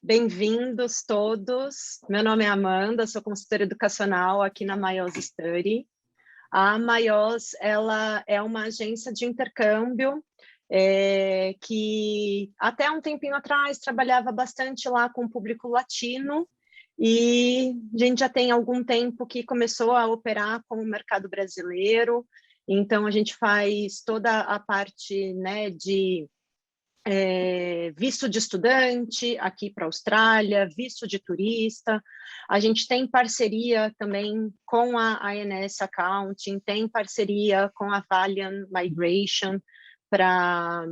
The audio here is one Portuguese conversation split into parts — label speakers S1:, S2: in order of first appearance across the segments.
S1: Bem-vindos todos. Meu nome é Amanda, sou consultora educacional aqui na Maios Study. A Maios, ela é uma agência de intercâmbio que até um tempinho atrás trabalhava bastante lá com o público latino e a gente já tem algum tempo que começou a operar com o mercado brasileiro. Então, a gente faz toda a parte, né, de visto de estudante aqui para a Austrália, visto de turista. A gente tem parceria também com a INS Accounting, tem parceria com a Valiant Migration para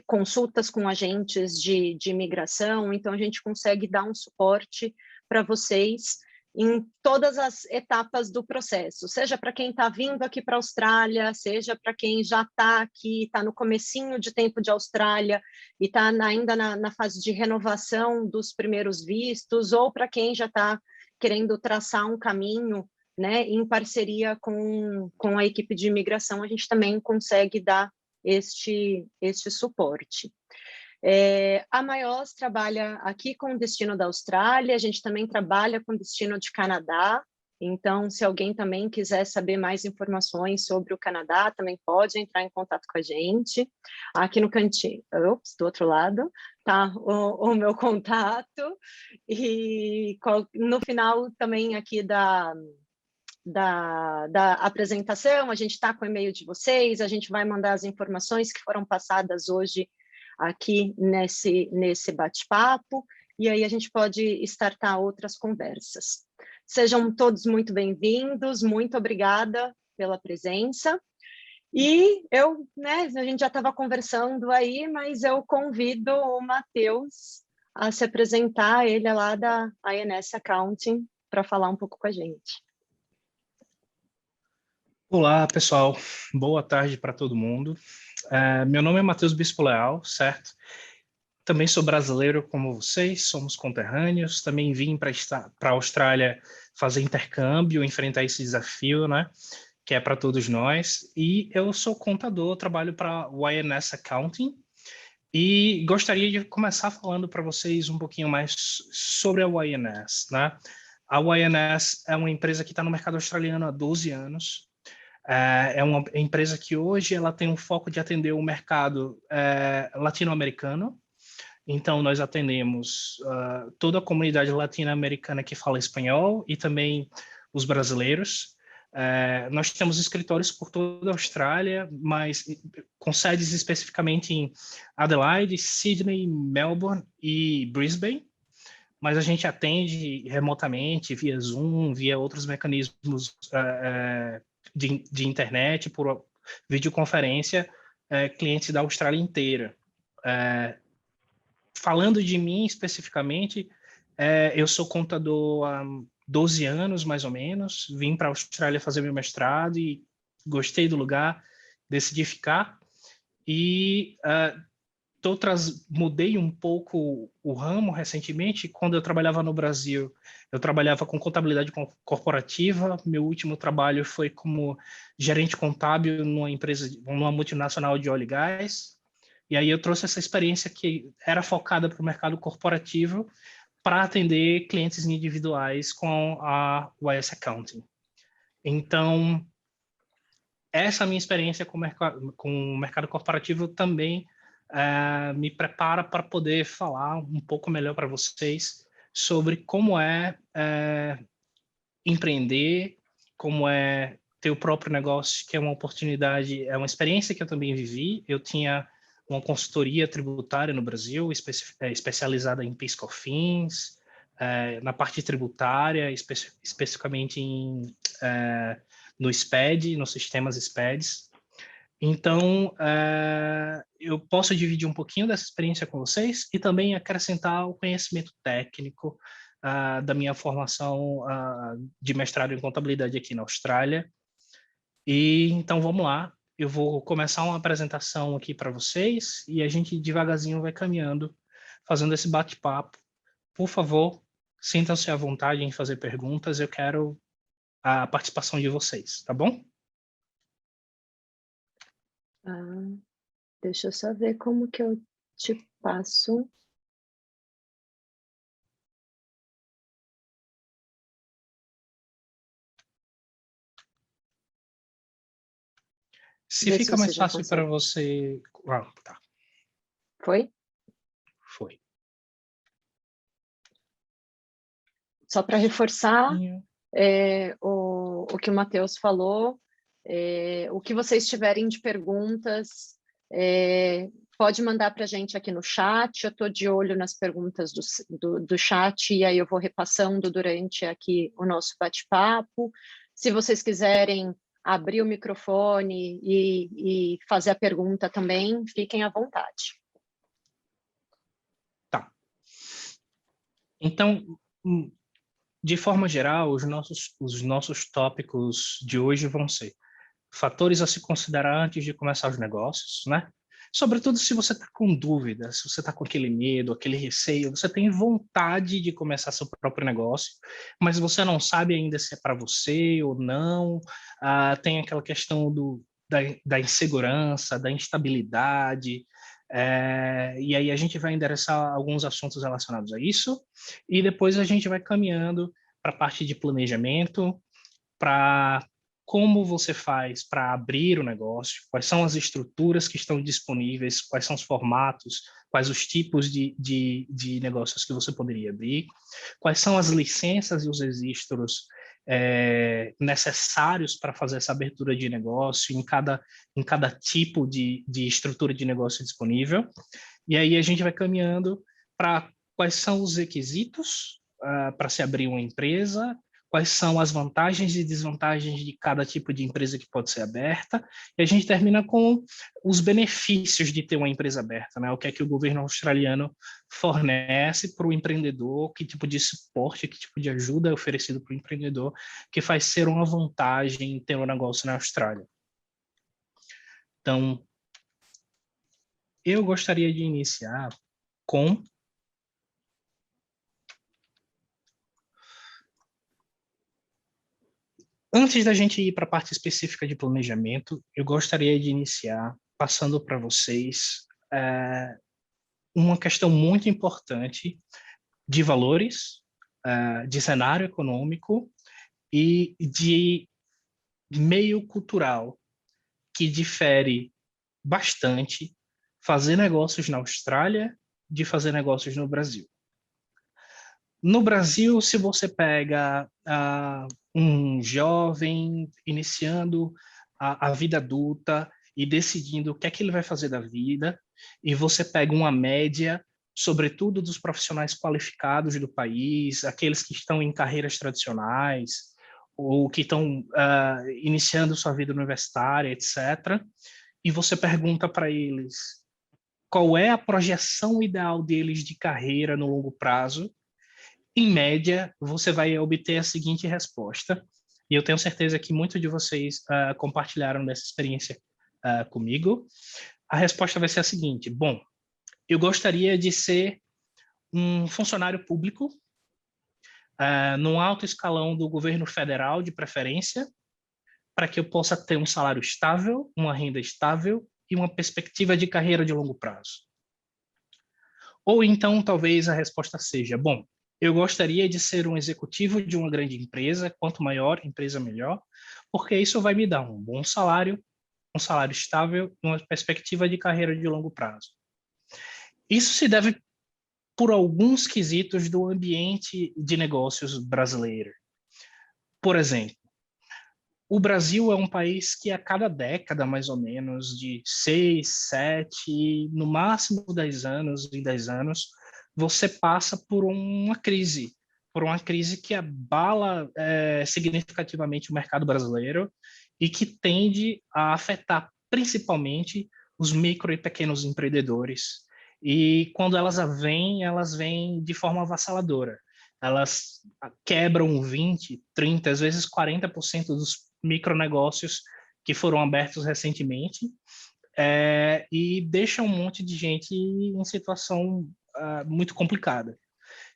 S1: consultas com agentes de imigração. Então, a gente consegue dar um suporte para vocês em todas as etapas do processo, seja para quem está vindo aqui para a Austrália, seja para quem já está aqui, está no comecinho de tempo de Austrália e está ainda na fase de renovação dos primeiros vistos, ou para quem já está querendo traçar um caminho, né, em parceria com a equipe de imigração, a gente também consegue dar este suporte. A Maios trabalha aqui com o destino da Austrália, a gente também trabalha com o destino de Canadá, então se alguém também quiser saber mais informações sobre o Canadá, também pode entrar em contato com a gente. Aqui no cantinho, do outro lado, tá o meu contato, e no final também aqui da apresentação, a gente está com o e-mail de vocês, a gente vai mandar as informações que foram passadas hoje aqui nesse bate-papo, e aí a gente pode startar outras conversas. Sejam todos muito bem-vindos, muito obrigada pela presença. E a gente já estava conversando aí, mas eu convido o Matheus a se apresentar, ele é lá da INS Accounting, para falar um pouco com a gente.
S2: Olá, pessoal. Boa tarde para todo mundo. Meu nome é Matheus Bispo Leal, certo? Também sou brasileiro como vocês, somos conterrâneos. Também vim para a Austrália fazer intercâmbio, enfrentar esse desafio, né? Que é para todos nós. E eu sou contador, trabalho para o INS Accounting. E gostaria de começar falando para vocês um pouquinho mais sobre a YNS, né? A YNS é uma empresa que está no mercado australiano há 12 anos. É uma empresa que hoje ela tem um foco de atender o mercado latino-americano. Então, nós atendemos toda a comunidade latino-americana que fala espanhol e também os brasileiros. Nós temos escritórios por toda a Austrália, mas com sedes especificamente em Adelaide, Sydney, Melbourne e Brisbane. Mas a gente atende remotamente, via Zoom, via outros mecanismos de internet, por videoconferência, clientes da Austrália inteira. Falando de mim especificamente, eu sou contador há 12 anos, mais ou menos. Vim para a Austrália fazer meu mestrado e gostei do lugar, decidi ficar. E mudei um pouco o ramo recentemente. Quando eu trabalhava no Brasil, eu trabalhava com contabilidade corporativa. Meu último trabalho foi como gerente contábil numa multinacional de óleo e gás. E aí eu trouxe essa experiência que era focada para o mercado corporativo para atender clientes individuais com a YS Accounting. Então, essa minha experiência com o mercado corporativo também me prepara para poder falar um pouco melhor para vocês sobre como é empreender, como é ter o próprio negócio, que é uma oportunidade, é uma experiência que eu também vivi. Eu tinha uma consultoria tributária no Brasil, especializada em PIS/COFINS, na parte tributária, especificamente no SPED, nos sistemas SPEDs. Então, eu posso dividir um pouquinho dessa experiência com vocês e também acrescentar o conhecimento técnico da minha formação de mestrado em contabilidade aqui na Austrália. E então, vamos lá. Eu vou começar uma apresentação aqui para vocês e a gente devagarzinho vai caminhando, fazendo esse bate-papo. Por favor, sintam-se à vontade em fazer perguntas. Eu quero a participação de vocês, tá bom?
S1: Deixa eu só ver como que eu te passo
S2: Se
S1: Vê se
S2: fica
S1: você
S2: mais
S1: já
S2: fácil para
S1: consegue.
S2: você... Ah, tá,
S1: Foi?
S2: foi.
S1: Só para reforçar
S2: Tinha.
S1: o que o Matheus falou, o que vocês tiverem de perguntas, pode mandar para a gente aqui no chat. Eu estou de olho nas perguntas do chat e aí eu vou repassando durante aqui o nosso bate-papo. Se vocês quiserem abrir o microfone e fazer a pergunta também, fiquem à vontade.
S2: Tá. Então, de forma geral, os nossos tópicos de hoje vão ser fatores a se considerar antes de começar os negócios, né? Sobretudo se você está com dúvida, se você está com aquele medo, aquele receio, você tem vontade de começar seu próprio negócio, mas você não sabe ainda se é para você ou não. Tem aquela questão da insegurança, da instabilidade, e aí a gente vai endereçar alguns assuntos relacionados a isso, e depois a gente vai caminhando para a parte de planejamento, para como você faz para abrir o negócio, quais são as estruturas que estão disponíveis, quais são os formatos, quais os tipos de negócios que você poderia abrir, quais são as licenças e os registros necessários para fazer essa abertura de negócio em cada tipo de estrutura de negócio disponível. E aí a gente vai caminhando para quais são os requisitos para se abrir uma empresa, quais são as vantagens e desvantagens de cada tipo de empresa que pode ser aberta, e a gente termina com os benefícios de ter uma empresa aberta, né? O que é que o governo australiano fornece para o empreendedor, que tipo de suporte, que tipo de ajuda é oferecido para o empreendedor, que faz ser uma vantagem ter um negócio na Austrália. Então, eu gostaria de iniciar com antes da gente ir para a parte específica de planejamento, eu gostaria de iniciar passando para vocês uma questão muito importante de valores, de cenário econômico e de meio cultural, que difere bastante fazer negócios na Austrália de fazer negócios no Brasil. No Brasil, se você pega um jovem iniciando a vida adulta e decidindo o que é que ele vai fazer da vida, e você pega uma média, sobretudo dos profissionais qualificados do país, aqueles que estão em carreiras tradicionais, ou que estão iniciando sua vida universitária, etc., e você pergunta para eles qual é a projeção ideal deles de carreira no longo prazo, em média, você vai obter a seguinte resposta, e eu tenho certeza que muitos de vocês compartilharam dessa experiência comigo. A resposta vai ser a seguinte: bom, eu gostaria de ser um funcionário público, num alto escalão do governo federal, de preferência, para que eu possa ter um salário estável, uma renda estável e uma perspectiva de carreira de longo prazo. Ou então, talvez a resposta seja: bom, eu gostaria de ser um executivo de uma grande empresa, quanto maior a empresa, melhor, porque isso vai me dar um bom salário, um salário estável e uma perspectiva de carreira de longo prazo. Isso se deve por alguns quesitos do ambiente de negócios brasileiro. Por exemplo, o Brasil é um país que a cada década, mais ou menos, de 6, 7, no máximo 10 anos, em 10 anos, você passa por uma crise que abala significativamente o mercado brasileiro e que tende a afetar principalmente os micro e pequenos empreendedores. E quando elas vêm de forma avassaladora. Elas quebram 20, 30, às vezes 40% dos micronegócios que foram abertos recentemente, e deixam um monte de gente em situação muito complicada.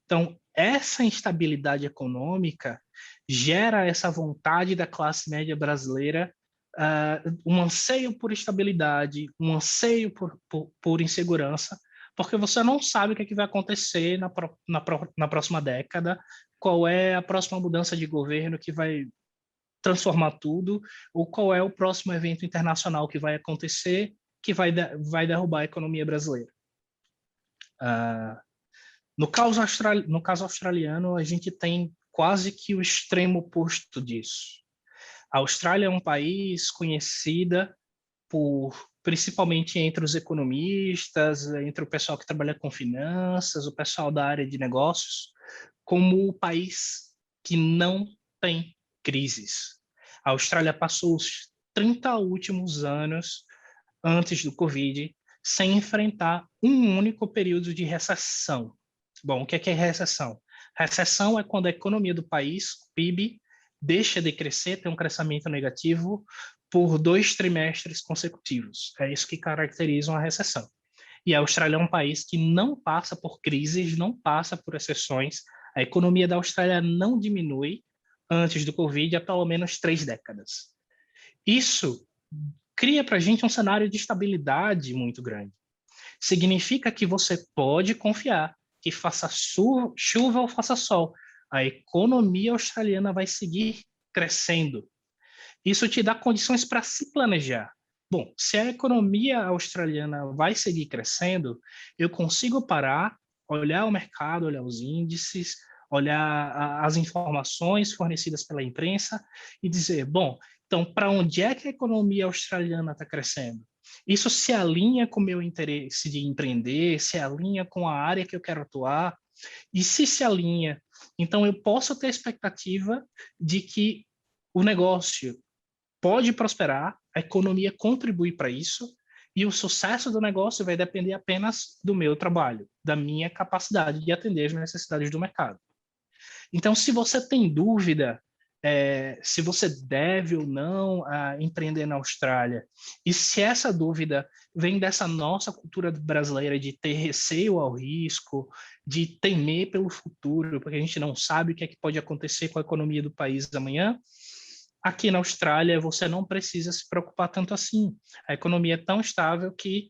S2: Então, essa instabilidade econômica gera essa vontade da classe média brasileira, um anseio por estabilidade, um anseio por insegurança, porque você não sabe o que, é que vai acontecer na próxima década, qual é a próxima mudança de governo que vai transformar tudo, ou qual é o próximo evento internacional que vai acontecer que vai derrubar a economia brasileira. No caso australiano, a gente tem quase que o extremo oposto disso. A Austrália é um país conhecida principalmente entre os economistas, entre o pessoal que trabalha com finanças, o pessoal da área de negócios, como o país que não tem crises. A Austrália passou os 30 últimos anos antes do Covid sem enfrentar um único período de recessão. Bom, o que é recessão? Recessão é quando a economia do país, o PIB, deixa de crescer, tem um crescimento negativo por 2 trimestres consecutivos. É isso que caracteriza uma recessão. E a Austrália é um país que não passa por crises, não passa por recessões. A economia da Austrália não diminui antes do Covid há pelo menos 3 décadas. Isso cria para a gente um cenário de estabilidade muito grande. Significa que você pode confiar que faça chuva ou faça sol, a economia australiana vai seguir crescendo. Isso te dá condições para se planejar. Bom, se a economia australiana vai seguir crescendo, eu consigo parar, olhar o mercado, olhar os índices, olhar as informações fornecidas pela imprensa e dizer, bom, então, para onde é que a economia australiana está crescendo? Isso se alinha com o meu interesse de empreender, se alinha com a área que eu quero atuar, e se alinha, então eu posso ter expectativa de que o negócio pode prosperar, a economia contribui para isso, e o sucesso do negócio vai depender apenas do meu trabalho, da minha capacidade de atender as necessidades do mercado. Então, se você tem dúvida se você deve ou não empreender na Austrália, e se essa dúvida vem dessa nossa cultura brasileira de ter receio ao risco, de temer pelo futuro, porque a gente não sabe o que é que pode acontecer com a economia do país amanhã, aqui na Austrália você não precisa se preocupar tanto assim. A economia é tão estável que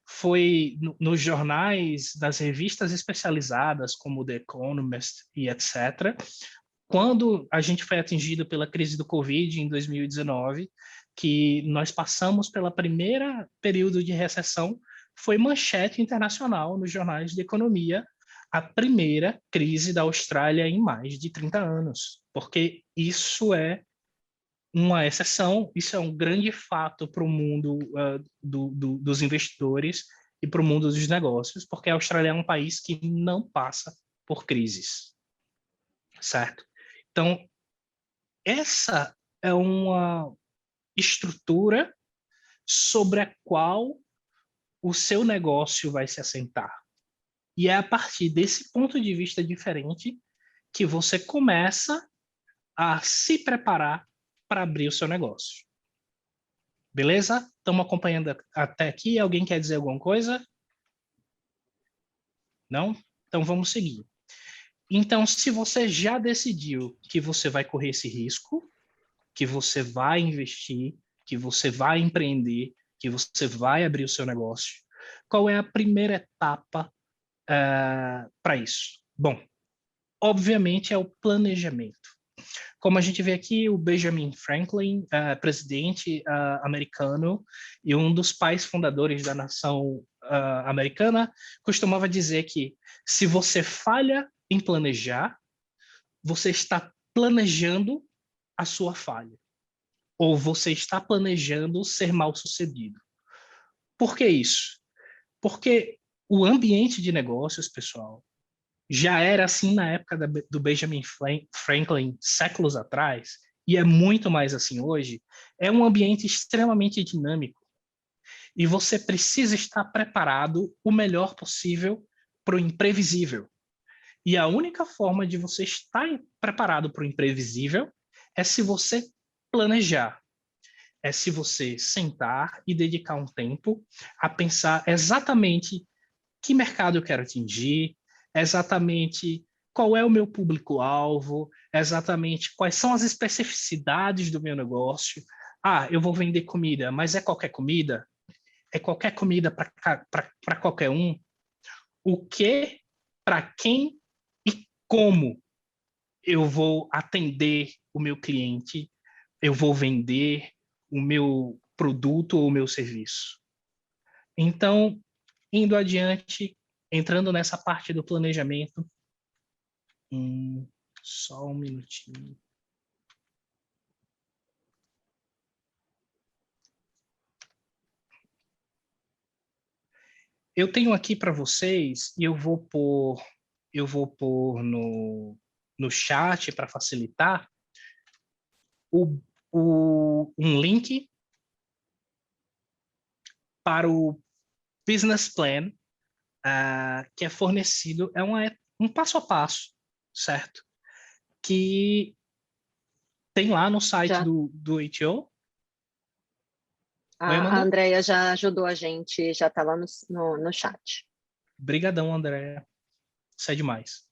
S2: foi nos jornais, das revistas especializadas, como The Economist e etc., quando a gente foi atingido pela crise do Covid em 2019, que nós passamos pela primeira período de recessão, foi manchete internacional nos jornais de economia, a primeira crise da Austrália em mais de 30 anos, porque isso é uma exceção, isso é um grande fato para o mundo dos investidores e para o mundo dos negócios, porque a Austrália é um país que não passa por crises, certo? Então, essa é uma estrutura sobre a qual o seu negócio vai se assentar. E é a partir desse ponto de vista diferente que você começa a se preparar para abrir o seu negócio. Beleza? Estamos acompanhando até aqui? Alguém quer dizer alguma coisa? Não? Então vamos seguir. Então, se você já decidiu que você vai correr esse risco, que você vai investir, que você vai empreender, que você vai abrir o seu negócio, qual é a primeira etapa para isso? Bom, obviamente é o planejamento. Como a gente vê aqui, o Benjamin Franklin, presidente americano e um dos pais fundadores da nação americana, costumava dizer que se você falha em planejar, você está planejando a sua falha. Ou você está planejando ser mal-sucedido. Por que isso? Porque o ambiente de negócios, pessoal, já era assim na época do Benjamin Franklin, séculos atrás, e é muito mais assim hoje. É um ambiente extremamente dinâmico. E você precisa estar preparado o melhor possível para o imprevisível. E a única forma de você estar preparado para o imprevisível é se você planejar. É se você sentar e dedicar um tempo a pensar exatamente que mercado eu quero atingir, exatamente qual é o meu público-alvo, exatamente quais são as especificidades do meu negócio. Ah, eu vou vender comida, mas é qualquer comida? É qualquer comida para qualquer um? O que, para quem e como eu vou atender o meu cliente? eu vou vender o meu produto ou o meu serviço. Então, indo adiante, entrando nessa parte do planejamento, só um minutinho. Eu tenho aqui para vocês, e eu vou pôr no chat para facilitar, um link para o Business Plan, que é fornecido, um passo a passo, certo? Que tem lá no site
S1: Já,
S2: do HO. Oi,
S1: a
S2: Amanda?
S1: Andrea já ajudou a gente, já está lá no chat.
S2: Brigadão, André. Isso é demais.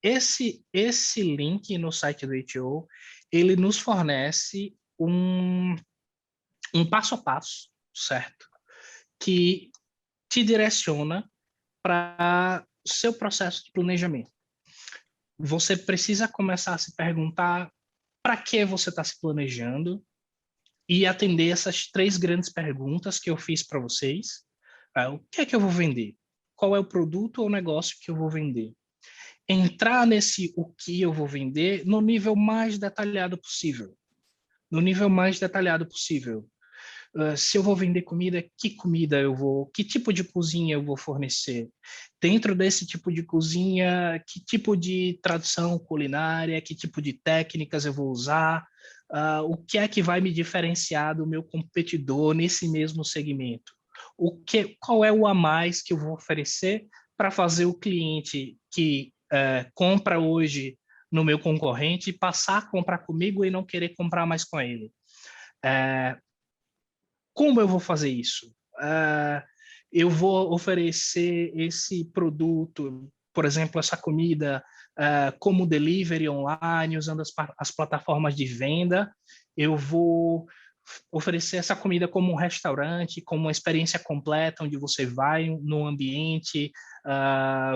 S2: Esse link no site do HO, ele nos fornece um passo a passo, certo? Que te direciona para o seu processo de planejamento. Você precisa começar a se perguntar para que você está se planejando e atender essas 3 grandes perguntas que eu fiz para vocês. O que é que eu vou vender? Qual é o produto ou negócio que eu vou vender? Entrar nesse o que eu vou vender no nível mais detalhado possível. No nível mais detalhado possível. Se eu vou vender comida, que tipo de cozinha eu vou fornecer? Dentro desse tipo de cozinha, que tipo de tradução culinária, que tipo de técnicas eu vou usar? O que é que vai me diferenciar do meu competidor nesse mesmo segmento? Qual é o a mais que eu vou oferecer para fazer o cliente que compra hoje no meu concorrente passar a comprar comigo e não querer comprar mais com ele? Como eu vou fazer isso? Eu vou oferecer esse produto, por exemplo, essa comida, como delivery online, usando as plataformas de venda. Eu vou oferecer essa comida como um restaurante, como uma experiência completa, onde você vai num ambiente,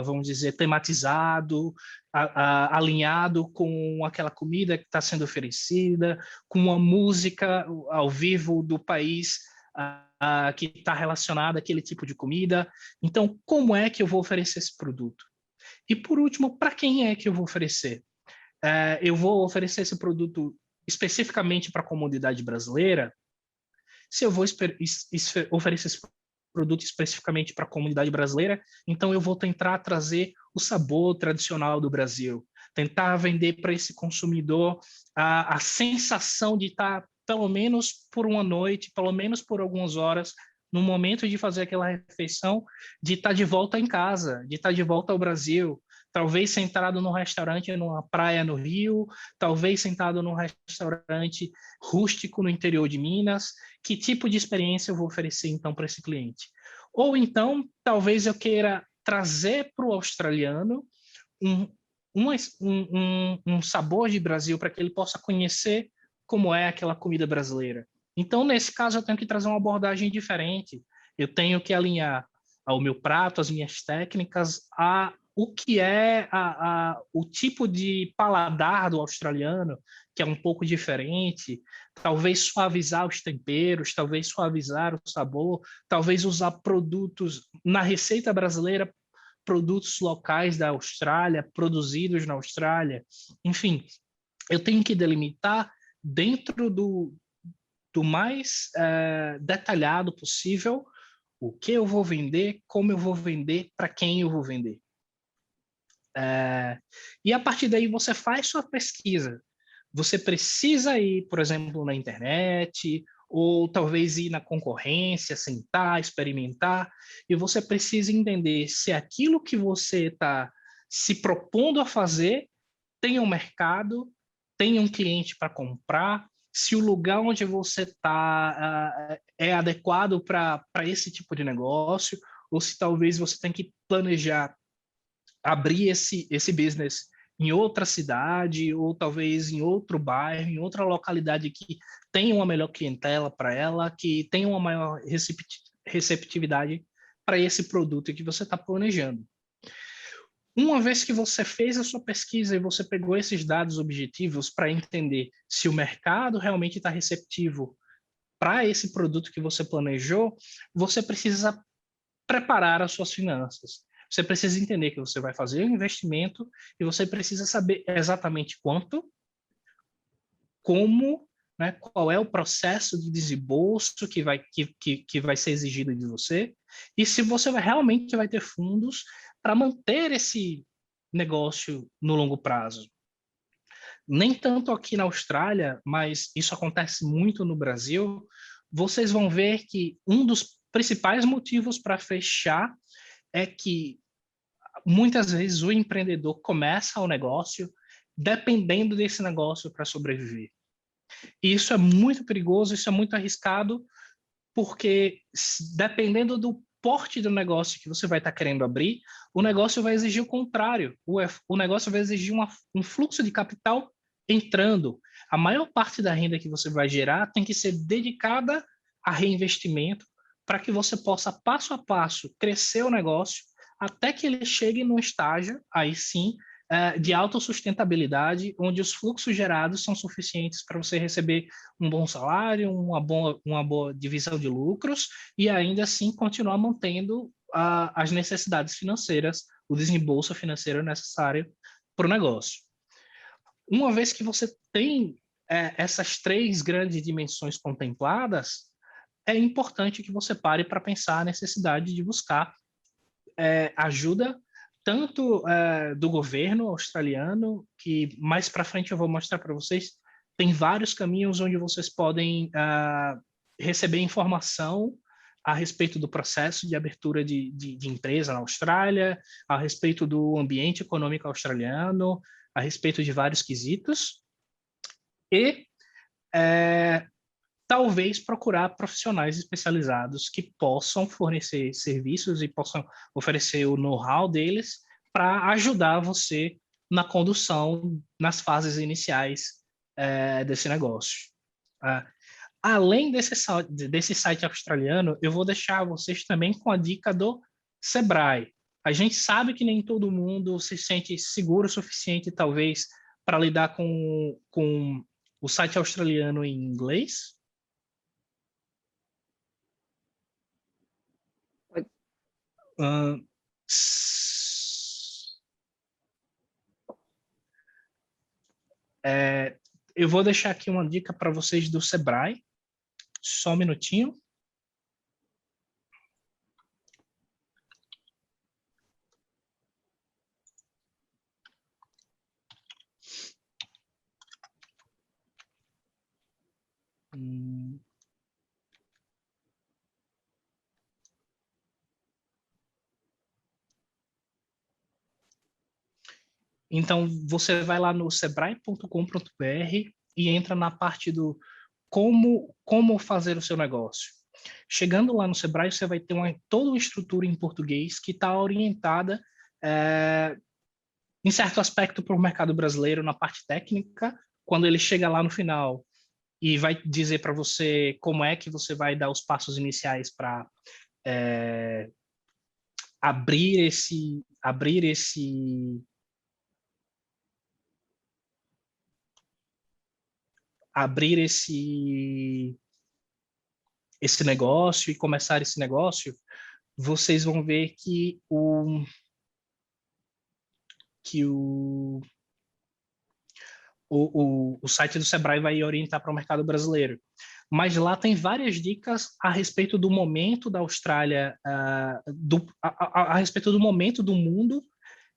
S2: vamos dizer, tematizado, alinhado com aquela comida que está sendo oferecida, com uma música ao vivo do país que está relacionada àquele tipo de comida. Então, como é que eu vou oferecer esse produto? E, por último, para quem é que eu vou oferecer? Eu vou oferecer esse produto especificamente para a comunidade brasileira? Se eu vou oferecer esse produto especificamente para a comunidade brasileira, então eu vou tentar trazer o sabor tradicional do Brasil, tentar vender para esse consumidor a sensação de estar, pelo menos por uma noite, pelo menos por algumas horas, no momento de fazer aquela refeição, de estar de volta em casa, de estar de volta ao Brasil, talvez sentado num restaurante numa praia no Rio, talvez sentado num restaurante rústico no interior de Minas. Que tipo de experiência eu vou oferecer então para esse cliente? Ou então, talvez eu queira trazer para o australiano um sabor de Brasil para que ele possa conhecer como é aquela comida brasileira. Então, nesse caso, eu tenho que trazer uma abordagem diferente. Eu tenho que alinhar ao meu prato, as minhas técnicas, a o que é o tipo de paladar do australiano, que é um pouco diferente, talvez suavizar os temperos, talvez suavizar o sabor, talvez usar produtos na receita brasileira, produtos locais da Austrália, produzidos na Austrália. Enfim, eu tenho que delimitar dentro do mais detalhado possível o que eu vou vender, como eu vou vender, para quem eu vou vender. E a partir daí você faz sua pesquisa. Você precisa ir, por exemplo, na internet, ou talvez ir na concorrência, sentar, experimentar, e você precisa entender se aquilo que você está se propondo a fazer tem um mercado, tem um cliente para comprar, se o lugar onde você está é adequado para esse tipo de negócio, ou se talvez você tem que planejar abrir esse business em outra cidade ou talvez em outro bairro, em outra localidade que tenha uma melhor clientela para ela, que tenha uma maior receptividade para esse produto que você está planejando. Uma vez que você fez a sua pesquisa e você pegou esses dados objetivos para entender se o mercado realmente está receptivo para esse produto que você planejou, você precisa preparar as suas finanças. Você precisa entender que você vai fazer um investimento e você precisa saber exatamente quanto, como, né, qual é o processo de desembolso que vai ser exigido de você e se você realmente vai ter fundos para manter esse negócio no longo prazo. Nem tanto aqui na Austrália, mas isso acontece muito no Brasil, vocês vão ver que um dos principais motivos para fechar é que muitas vezes o empreendedor começa o negócio dependendo desse negócio para sobreviver. E isso é muito perigoso, isso é muito arriscado, porque dependendo do porte do negócio que você vai estar querendo abrir, o negócio vai exigir o contrário. O negócio vai exigir um fluxo de capital entrando. A maior parte da renda que você vai gerar tem que ser dedicada a reinvestimento para que você possa, passo a passo, crescer o negócio até que ele chegue num estágio, aí sim, de autossustentabilidade, onde os fluxos gerados são suficientes para você receber um bom salário, uma boa divisão de lucros e ainda assim continuar mantendo as necessidades financeiras, o desembolso financeiro necessário para o negócio. Uma vez que você tem essas três grandes dimensões contempladas, é importante que você pare para pensar a necessidade de buscar ajuda tanto do governo australiano, que mais para frente eu vou mostrar para vocês, tem vários caminhos onde vocês podem receber informação a respeito do processo de abertura de empresa na Austrália, a respeito do ambiente econômico australiano, a respeito de vários quesitos, e talvez procurar profissionais especializados que possam fornecer serviços e possam oferecer o know-how deles para ajudar você na condução, nas fases iniciais desse negócio. Além desse site australiano, eu vou deixar vocês também com a dica do Sebrae. A gente sabe que nem todo mundo se sente seguro o suficiente, talvez, para lidar com o site australiano em inglês. Eu vou deixar aqui uma dica para vocês do Sebrae. Só um minutinho. Então, você vai lá no sebrae.com.br e entra na parte do como fazer o seu negócio. Chegando lá no Sebrae, você vai ter toda uma estrutura em português que está orientada, em certo aspecto, para o mercado brasileiro, na parte técnica. Quando ele chega lá no final e vai dizer para você como é que você vai dar os passos iniciais para abrir esse negócio e começar esse negócio, vocês vão ver que o site do Sebrae vai orientar para o mercado brasileiro. Mas lá tem várias dicas a respeito do momento da Austrália, a respeito do momento do mundo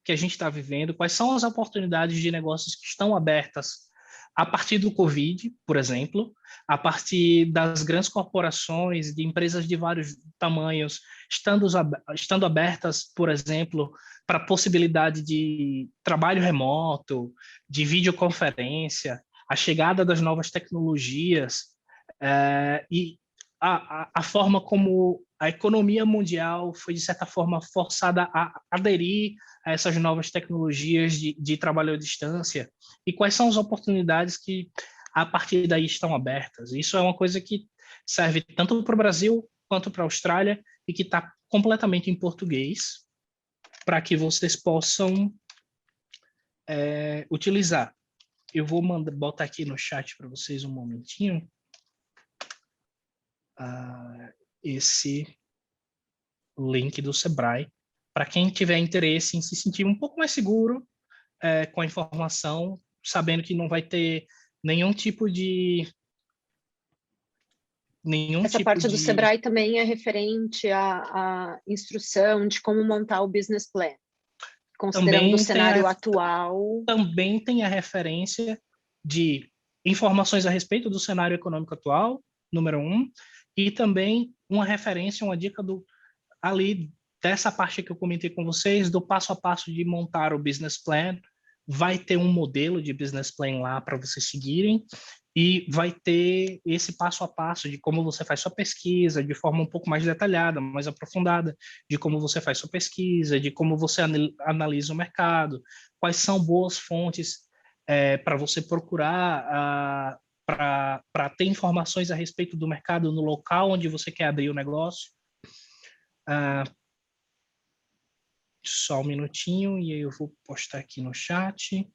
S2: que a gente está vivendo, quais são as oportunidades de negócios que estão abertas a partir do Covid, por exemplo, a partir das grandes corporações, de empresas de vários tamanhos, estando abertas, por exemplo, para a possibilidade de trabalho remoto, de videoconferência, a chegada das novas tecnologias e a forma como a economia mundial foi, de certa forma, forçada a aderir a essas novas tecnologias de trabalho à distância e quais são as oportunidades que, a partir daí, estão abertas. Isso é uma coisa que serve tanto para o Brasil quanto para a Austrália e que está completamente em português. para que vocês possam utilizar. Eu vou botar aqui no chat para vocês um momentinho esse link do Sebrae, para quem tiver interesse em se sentir um pouco mais seguro com a informação, sabendo que não vai ter nenhum tipo de...
S1: Essa parte do Sebrae também é referente à instrução de como montar o business plan, considerando o cenário atual.
S2: Também tem a referência de informações a respeito do cenário econômico atual, número 1, e também uma referência, uma dica ali dessa parte que eu comentei com vocês, do passo a passo de montar o business plan. Vai ter um modelo de business plan lá para vocês seguirem, e vai ter esse passo a passo de como você faz sua pesquisa, de forma um pouco mais detalhada, mais aprofundada, de como você faz sua pesquisa, de como você analisa o mercado, quais são boas fontes para você procurar para ter informações a respeito do mercado no local onde você quer abrir o negócio. Só um minutinho, e aí eu vou postar aqui no chat.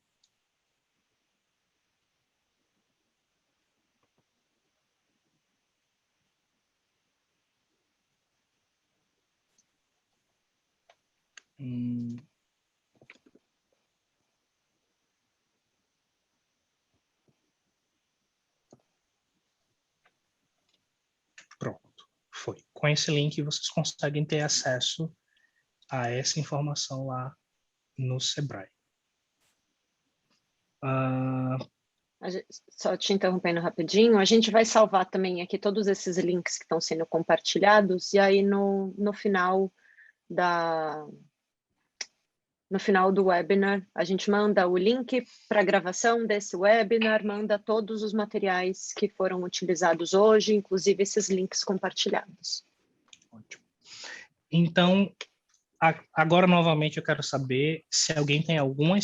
S2: Pronto, foi. Com esse link vocês conseguem ter acesso a essa informação lá no Sebrae.
S1: Só te interrompendo rapidinho, a gente vai salvar também aqui todos esses links que estão sendo compartilhados, e aí no final do webinar, a gente manda o link para a gravação desse webinar, manda todos os materiais que foram utilizados hoje, inclusive esses links compartilhados.
S2: Ótimo. Então, agora, novamente, eu quero saber se alguém tem alguma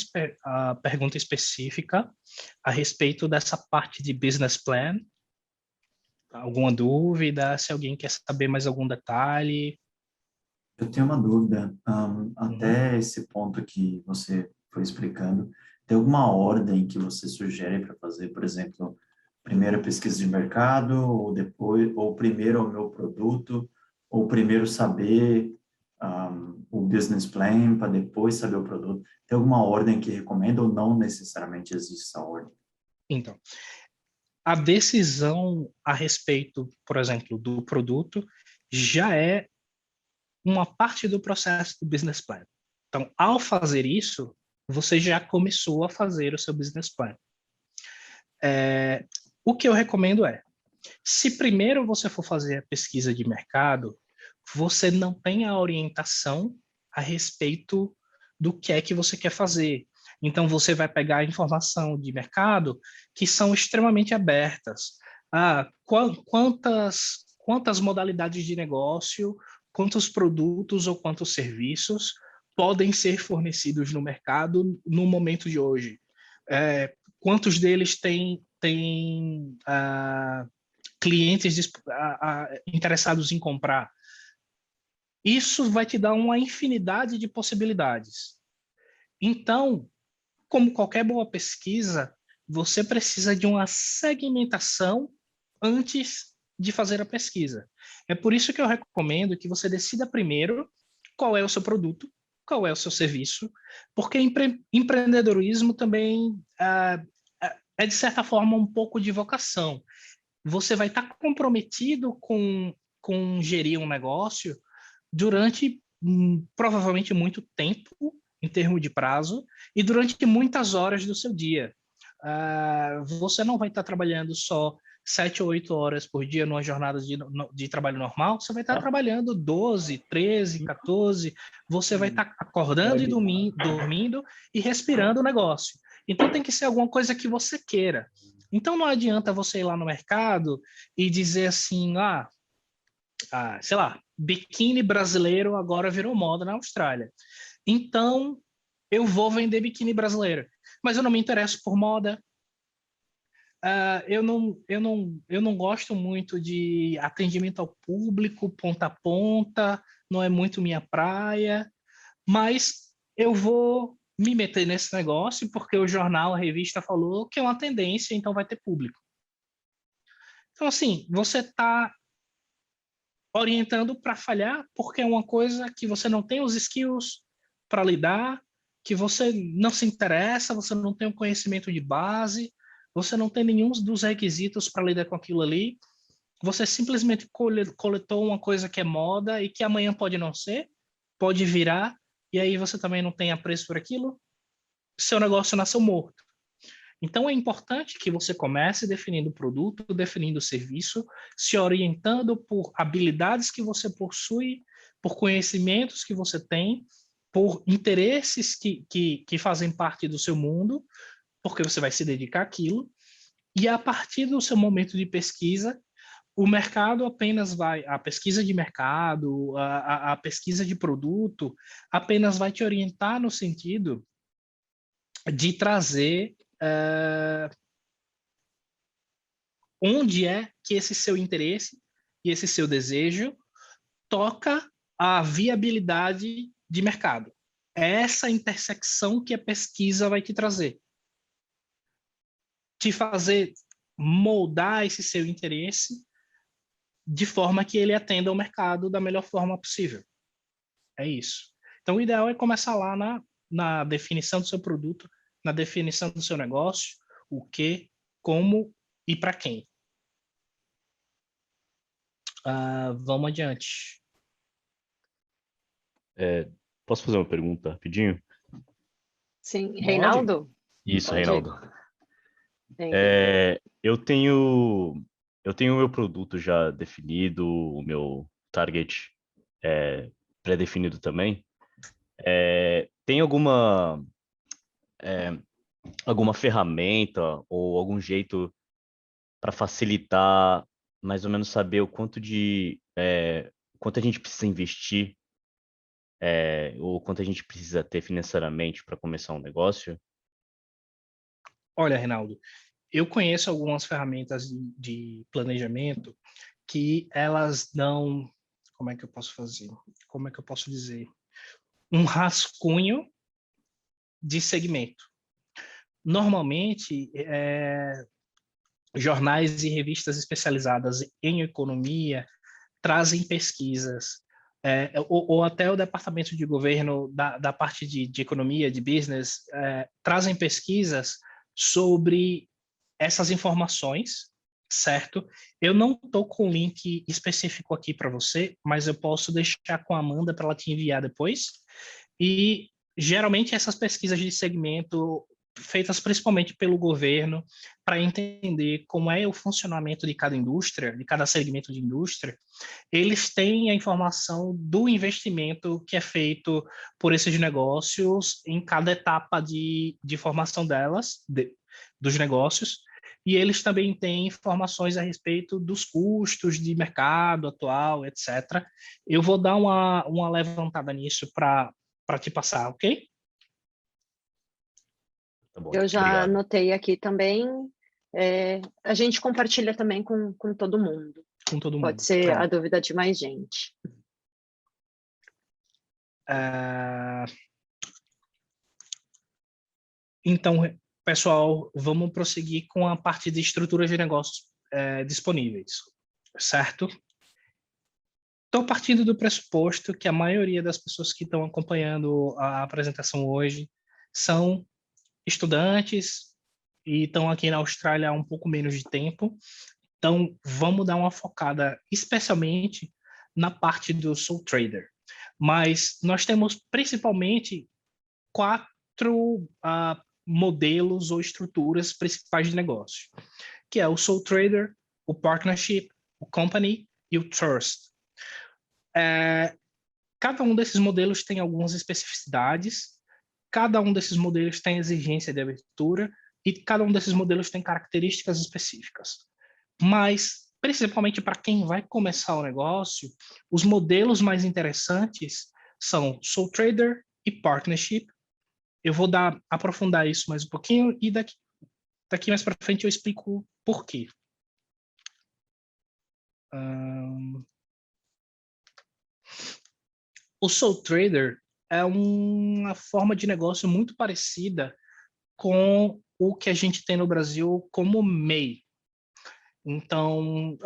S2: pergunta específica a respeito dessa parte de business plan, alguma dúvida, se alguém quer saber mais algum detalhe.
S3: Eu tenho uma dúvida, até esse ponto que você foi explicando, tem alguma ordem que você sugere para fazer, por exemplo, primeiro pesquisa de mercado, ou depois, ou primeiro o meu produto, ou primeiro saber o business plan, para depois saber o produto? Tem alguma ordem que recomenda ou não necessariamente existe essa ordem?
S2: Então, a decisão a respeito, por exemplo, do produto já é uma parte do processo do business plan. Então, ao fazer isso, você já começou a fazer o seu business plan. O que eu recomendo se primeiro você for fazer a pesquisa de mercado, você não tem a orientação a respeito do que é que você quer fazer. Então, você vai pegar a informação de mercado que são extremamente abertas. Quantas modalidades de negócio, quantos produtos ou quantos serviços podem ser fornecidos no mercado no momento de hoje? Quantos deles têm clientes interessados em comprar? Isso vai te dar uma infinidade de possibilidades. Então, como qualquer boa pesquisa, você precisa de uma segmentação antes de fazer a pesquisa. É por isso que eu recomendo que você decida primeiro qual é o seu produto, qual é o seu serviço, porque empreendedorismo também é, de certa forma, um pouco de vocação. Você vai estar comprometido com gerir um negócio durante provavelmente muito tempo, em termos de prazo, e durante muitas horas do seu dia. Você não vai estar trabalhando só 7 ou 8 horas por dia numa jornada de trabalho normal, você vai estar trabalhando 12, 13, 14, você vai estar acordando e dormindo e respirando o negócio. Então tem que ser alguma coisa que você queira. Então não adianta você ir lá no mercado e dizer assim, sei lá, biquíni brasileiro agora virou moda na Austrália. Então eu vou vender biquíni brasileiro, mas eu não me interesso por moda. Eu não gosto muito de atendimento ao público, ponta a ponta, não é muito minha praia. mas eu vou me meter nesse negócio porque o jornal, a revista falou que é uma tendência, então vai ter público. Então, assim, você está orientando para falhar porque é uma coisa que você não tem os skills para lidar, que você não se interessa, você não tem o conhecimento de base, você não tem nenhum dos requisitos para lidar com aquilo ali, você simplesmente coletou uma coisa que é moda e que amanhã pode não ser, pode virar, e aí você também não tem apreço por aquilo, seu negócio nasceu morto. Então, é importante que você comece definindo o produto, definindo o serviço, se orientando por habilidades que você possui, por conhecimentos que você tem, por interesses que fazem parte do seu mundo, porque você vai se dedicar àquilo, e a partir do seu momento de pesquisa, o mercado apenas vai, a pesquisa de mercado, a pesquisa de produto, apenas vai te orientar no sentido de trazer onde é que esse seu interesse e esse seu desejo toca a viabilidade de mercado. É essa intersecção que a pesquisa vai te trazer. Te fazer moldar esse seu interesse de forma que ele atenda ao mercado da melhor forma possível. É isso. Então, o ideal é começar lá na definição do seu produto, na definição do seu negócio, o que, como e para quem. Vamos adiante.
S4: Posso fazer uma pergunta rapidinho?
S1: Sim,
S2: Pode.
S1: Reinaldo?
S4: Isso,
S1: Pode ir.
S4: Reinaldo. Eu tenho o meu produto já definido, o meu target pré-definido também. Tem alguma ferramenta ou algum jeito para facilitar, mais ou menos saber o quanto a gente precisa investir, ou quanto a gente precisa ter financeiramente para começar um negócio?
S2: Olha, Reinaldo, eu conheço algumas ferramentas de planejamento que elas dão, como é que eu posso fazer? Como é que eu posso dizer? Um rascunho de segmento. Normalmente, jornais e revistas especializadas em economia trazem pesquisas, ou até o departamento de governo da parte de economia, de business, trazem pesquisas sobre essas informações, certo? Eu não estou com o link específico aqui para você, mas eu posso deixar com a Amanda para ela te enviar depois. E geralmente essas pesquisas de segmento feitas principalmente pelo governo para entender como é o funcionamento de cada indústria, de cada segmento de indústria, eles têm a informação do investimento que é feito por esses negócios em cada etapa de formação delas, dos negócios, e eles também têm informações a respeito dos custos de mercado atual, etc. Eu vou dar uma levantada nisso para te passar, ok?
S4: Tá bom,
S1: Eu já
S4: obrigado.
S1: anotei aqui também. A gente compartilha também com todo mundo.
S2: Com todo mundo.
S1: Pode ser
S2: Pronto.
S1: a dúvida de mais gente.
S2: Então, pessoal, vamos prosseguir com a parte de estruturas de negócios disponíveis, certo? Estou partindo do pressuposto que a maioria das pessoas que estão acompanhando a apresentação hoje são estudantes e estão aqui na Austrália há um pouco menos de tempo. Então, vamos dar uma focada especialmente na parte do Sole Trader. Mas nós temos principalmente 4 modelos ou estruturas principais de negócio, que é o Sole Trader, o Partnership, o Company e o Trust. Cada um desses modelos tem algumas especificidades, cada um desses modelos tem exigência de abertura e cada um desses modelos tem características específicas. Mas, principalmente para quem vai começar o negócio, os modelos mais interessantes são Sole Trader e Partnership. Eu vou aprofundar isso mais um pouquinho e daqui mais para frente eu explico por quê. O Sole Trader, é uma forma de negócio muito parecida com o que a gente tem no Brasil como MEI. Então,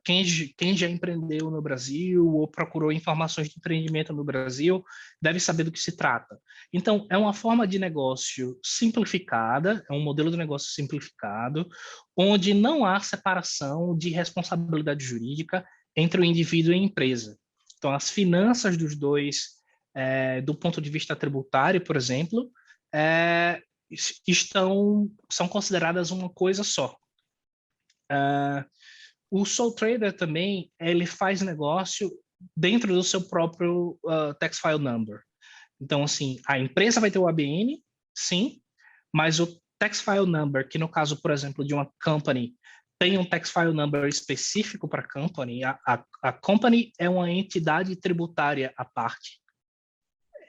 S2: quem já empreendeu no Brasil ou procurou informações de empreendimento no Brasil deve saber do que se trata. Então, é uma forma de negócio simplificada, é um modelo de negócio simplificado, onde não há separação de responsabilidade jurídica entre o indivíduo e a empresa. Então, as finanças dos dois, do ponto de vista tributário, por exemplo, são consideradas uma coisa só. O sole trader também, ele faz negócio dentro do seu próprio tax file number. Então, assim, a empresa vai ter o ABN, sim, mas o tax file number, que no caso, por exemplo, de uma company, tem um tax file number específico para a company. A company é uma entidade tributária à parte.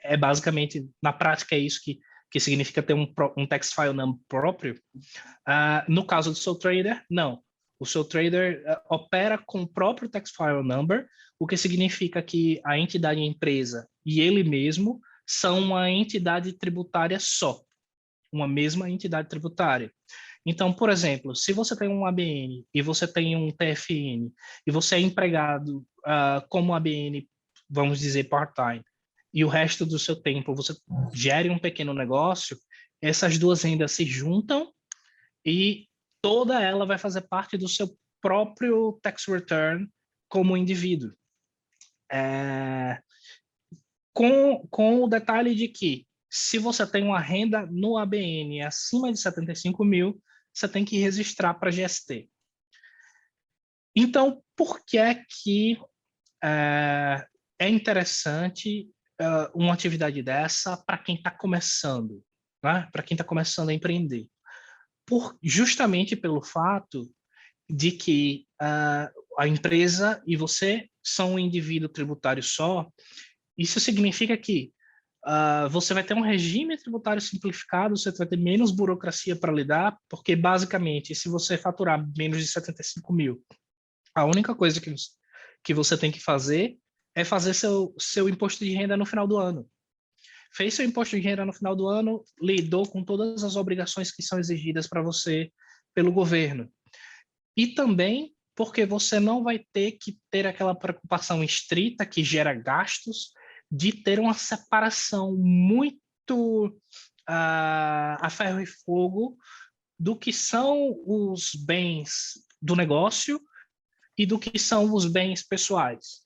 S2: É basicamente, na prática, é isso que significa ter um tax file number próprio. No caso do sole trader, não. O sole trader opera com o próprio tax file number, o que significa que a entidade e a empresa e ele mesmo são uma entidade tributária só, uma mesma entidade tributária. Então, por exemplo, se você tem um ABN e você tem um TFN e você é empregado como ABN, vamos dizer, part-time, e o resto do seu tempo você gere um pequeno negócio, essas duas rendas se juntam e toda ela vai fazer parte do seu próprio tax return como indivíduo. Com o detalhe de que, se você tem uma renda no ABN acima de 75 mil, você tem que registrar para GST. Então, por que é que é interessante uma atividade dessa para quem está começando, né? Para quem está começando a empreender? Justamente pelo fato de que a empresa e você são um indivíduo tributário só. Isso significa que você vai ter um regime tributário simplificado, você vai ter menos burocracia para lidar, porque basicamente, se você faturar menos de 75 mil, a única coisa que você tem que fazer é fazer seu imposto de renda no final do ano. Fez seu imposto de renda no final do ano, lidou com todas as obrigações que são exigidas para você pelo governo. E também porque você não vai ter que ter aquela preocupação estrita que gera gastos de ter uma separação muito a ferro e fogo do que são os bens do negócio e do que são os bens pessoais.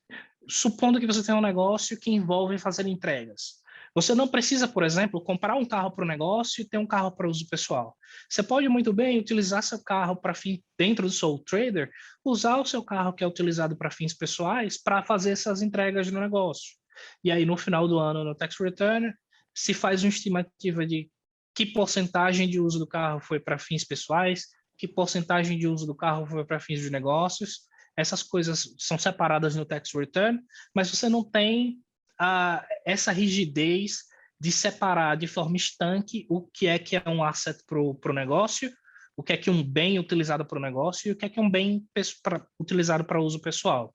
S2: Supondo que você tem um negócio que envolve fazer entregas. Você não precisa, por exemplo, comprar um carro para o negócio e ter um carro para uso pessoal. Você pode muito bem utilizar seu carro para fim dentro do sole trader, usar o seu carro que é utilizado para fins pessoais para fazer essas entregas no negócio. E aí, no final do ano, no tax return, se faz uma estimativa de que porcentagem de uso do carro foi para fins pessoais, que porcentagem de uso do carro foi para fins de negócios. Essas coisas são separadas no tax return, mas você não tem essa rigidez de separar de forma estanque o que é um asset para o negócio, o que é um bem utilizado para o negócio e o que é um bem utilizado para uso pessoal.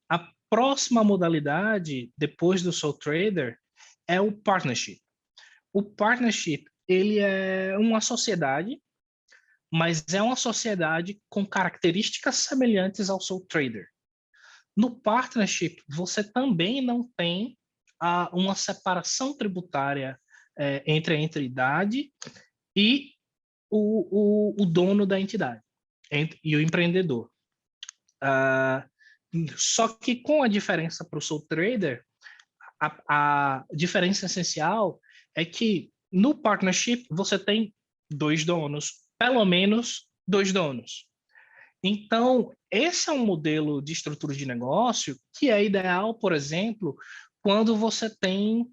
S2: A próxima modalidade, depois do sole trader, é o partnership. O partnership, ele é uma sociedade, mas é uma sociedade com características semelhantes ao sole trader. No partnership, você também não tem uma separação tributária entre a entidade e o dono da entidade, e o empreendedor. Só que com a diferença para o sole trader, a diferença essencial é que no partnership você tem dois donos, pelo menos dois donos. Então, esse é um modelo de estrutura de negócio que é ideal, por exemplo, quando você tem